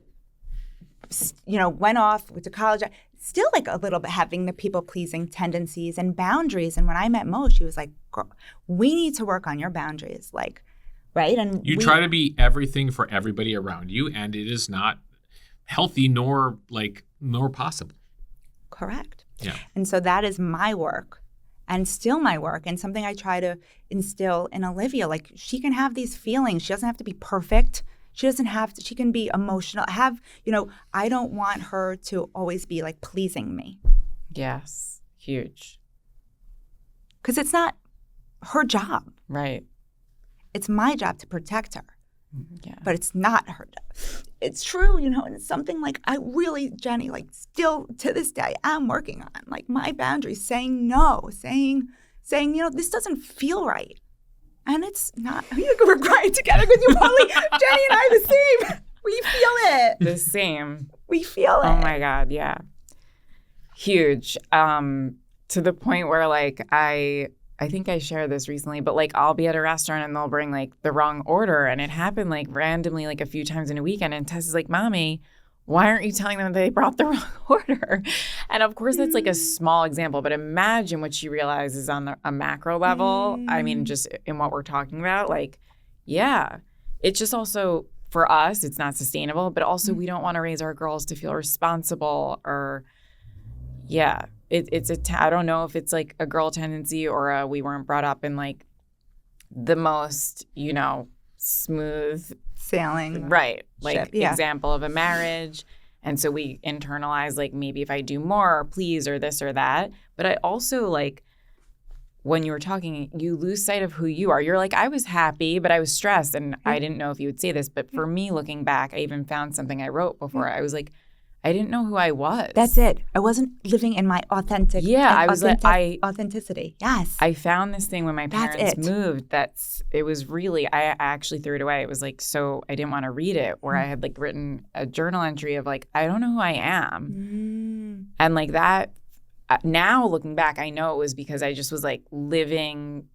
went off, went to college, still like a little bit having the people-pleasing tendencies and boundaries. And when I met Mo, she was like, girl, we need to work on your boundaries. Like, right? And you try to be everything for everybody around you, and it is not healthy nor possible. Correct. Yeah. And so that is my work and still my work and something I try to instill in Olivia. Like she can have these feelings. She doesn't have to be perfect. She doesn't have to, she can be emotional. I don't want her to always be like pleasing me. Yes. Huge. Because it's not her job. Right. It's my job to protect her. Yeah. But it's not her job. It's true, and it's something like I really, Jenny, like still to this day, I'm working on like my boundaries, saying no, saying, this doesn't feel right. And it's not, we're crying together because you probably, Jenny and I the same. We feel it. The same. We feel it. Oh my God, yeah. Huge. To the point where like I think I shared this recently, but like I'll be at a restaurant and they'll bring like the wrong order, and it happened like randomly like a few times in a weekend, and Tess is like, "Mommy, why aren't you telling them they brought the wrong order?" And of course that's like a small example, but imagine what she realizes on a macro level. I mean, just in what we're talking about, like, yeah, it's just also for us, it's not sustainable, but also we don't want to raise our girls to feel responsible or, yeah. I don't know if it's like a girl tendency or we weren't brought up in like the most, smooth sailing. Right. Like ship, yeah. example of a marriage. And so we internalize like maybe if I do more, please, or this or that. But I also like when you were talking, you lose sight of who you are. You're like, I was happy, but I was stressed. And I didn't know if you would say this. But for me, looking back, I even found something I wrote before. I was like, I didn't know who I was. That's it. I wasn't living in my authentic. Yeah, I was authenticity. Yes. I found this thing when my parents moved. It was really. I actually threw it away. It was like so. I didn't want to read it. Where I had like written a journal entry of like I don't know who I am, and like that. Now looking back, I know it was because I just was like living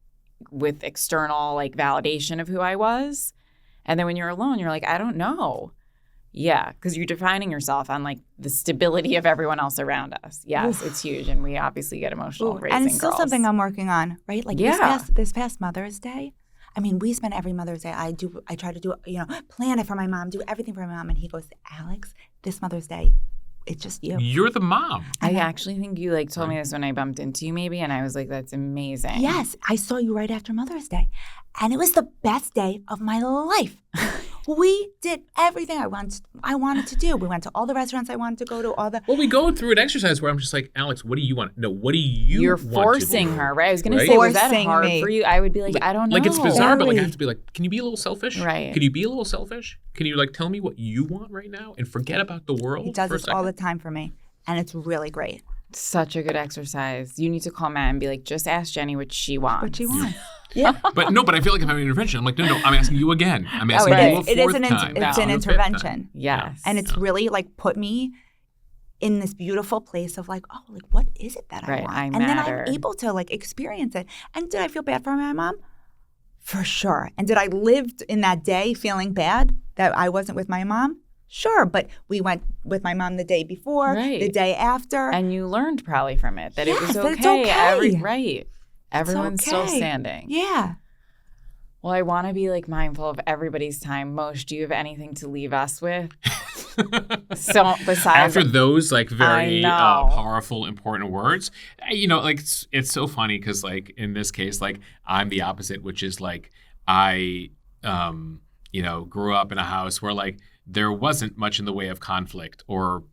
with external like validation of who I was, and then when you're alone, you're like I don't know. Yeah, because you're defining yourself on like the stability of everyone else around us. Yes, it's huge, and we obviously get emotional raising and it's still girls. something I'm working on, right? Like this past Mother's Day. I mean, we spend every Mother's Day. I try to do plan it for my mom, do everything for my mom, and he goes, Alex, this Mother's Day, it's just you. You're the mom. I actually think you like told me this when I bumped into you, maybe, and I was like, that's amazing. Yes, I saw you right after Mother's Day, and it was the best day of my life. We did everything I wanted to do. We went to all the restaurants I wanted to go to. Well, we go through an exercise where I'm just like, Alex, what do you want? No, what do you You're want forcing to do? her, right? I was going to say, was that Forcing hard me. for you? I would be like, I don't know. Like, it's bizarre, but like, I Very. have to be like, can you be a little selfish? Right. Can you be a little selfish? Can you like tell me what you want right now and forget about the world? He does for a this all the second? time for me, and it's really great. Such a good exercise. You need to call Matt and be like, just ask Jenny what she wants. What she wants. Yeah. But I feel like I'm having an intervention. I'm like, no, I'm asking you again. I'm asking right. you a fourth It is time. it's No. an A fifth intervention. time. Yes. And it's really like put me in this beautiful place of like, oh, like what is it that I Right, want? I And matter. then I'm able to like experience it. And did I feel bad for my mom? For sure. And did I live in that day feeling bad that I wasn't with my mom? Sure. But we went with my mom the day before, Right. the day after. And you learned probably from it that it was Yes, that okay. it's okay. Right. Everyone's still okay. standing. Yeah. Well, I want to be like mindful of everybody's time. Mosh, do you have anything to leave us with? So besides After those like very I know. powerful, important words, like it's so funny because like in this case, like I'm the opposite, which is like I, grew up in a house where like there wasn't much in the way of conflict or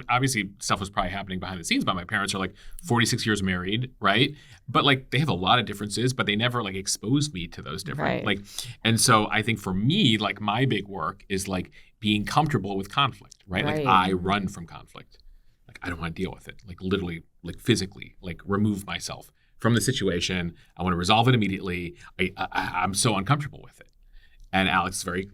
obviously stuff was probably happening behind the scenes, but my parents are like 46 years married, right? But like they have a lot of differences, but they never like exposed me to those different Right. and so I think for me, like my big work is like being comfortable with conflict, right? Like Right. I run from conflict. Like I don't want to deal with it. Like literally, like physically, like remove myself from the situation. I want to resolve it immediately. I'm so uncomfortable with it. And Alex is very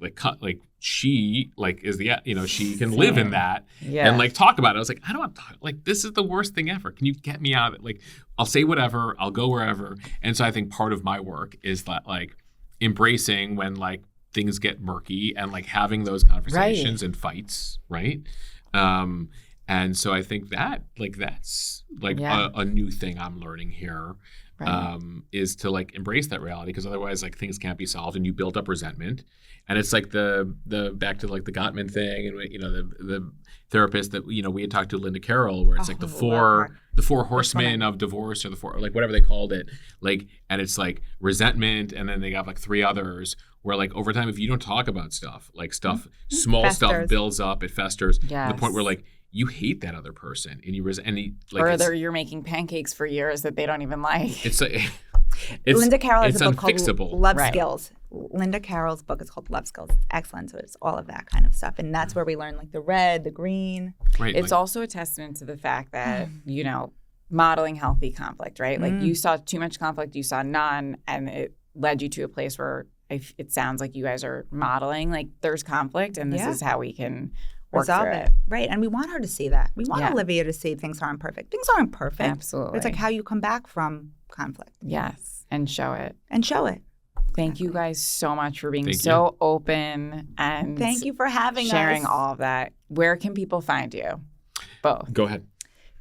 she is she can live in that and like talk about it. I was like, I don't want to talk. Like this is the worst thing ever. Can you get me out of it? Like I'll say whatever, I'll go wherever. And so I think part of my work is that like embracing when like things get murky and like having those conversations and fights, right? And so I think that like that's like a new thing I'm learning here. Right. Is to like embrace that reality because otherwise like things can't be solved and you build up resentment. And it's like the back to like the Gottman thing and the therapist that we had talked to, Linda Carroll, where it's like the four horsemen of divorce or the four like whatever they called it, like, and it's like resentment and then they got like three others where like over time if you don't talk about stuff like small stuff builds up, it festers to the point where like you hate that other person and you or you're making pancakes for years that they don't even like. It's like Linda Carroll has a book unfixable. called Love Right. Skills. Linda Carroll's book is called Love Skills. It's excellent. So it's all of that kind of stuff. And that's where we learn like the red, the green. Right, It's like, also a testament to the fact that, modeling healthy conflict, right? Like you saw too much conflict, you saw none, and it led you to a place where it sounds like you guys are modeling like there's conflict and this is how we can work resolve through it. Right. And we want her to see that. We want Yeah. Olivia to see things aren't perfect. Things aren't perfect. Absolutely. It's like how you come back from conflict. Yes, and show it. And show it. Thank you guys so much for being Thank so open and Thank you for having sharing us. all of that. Where can people find you? Both. Go ahead.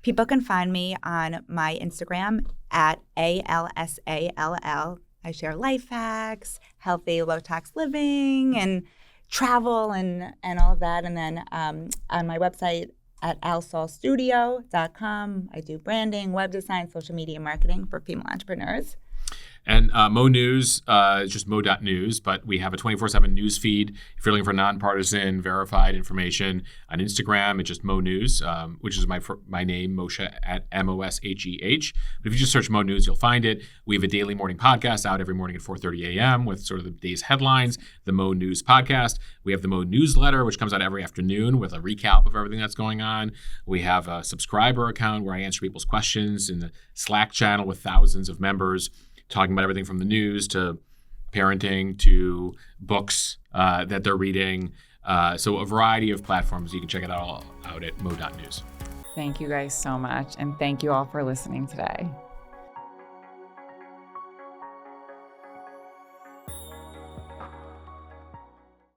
People can find me on my Instagram at ALSALL. I share life hacks, healthy, low-tax living, and travel and all of that. And then on my website at alsallstudio.com, I do branding, web design, social media marketing for female entrepreneurs. And Mo News is just mo.news, but we have a 24/7 news feed. If you're looking for nonpartisan, verified information on Instagram, it's just Mo News, which is my name, Mosheh at Mosheh. But if you just search Mo News, you'll find it. We have a daily morning podcast out every morning at 4:30 a.m. with sort of the day's headlines, the Mo News podcast. We have the Mo newsletter, which comes out every afternoon with a recap of everything that's going on. We have a subscriber account where I answer people's questions in the Slack channel with thousands of members, talking about everything from the news to parenting to books that they're reading. So a variety of platforms. You can check it all out at mo.news. Thank you guys so much. And thank you all for listening today.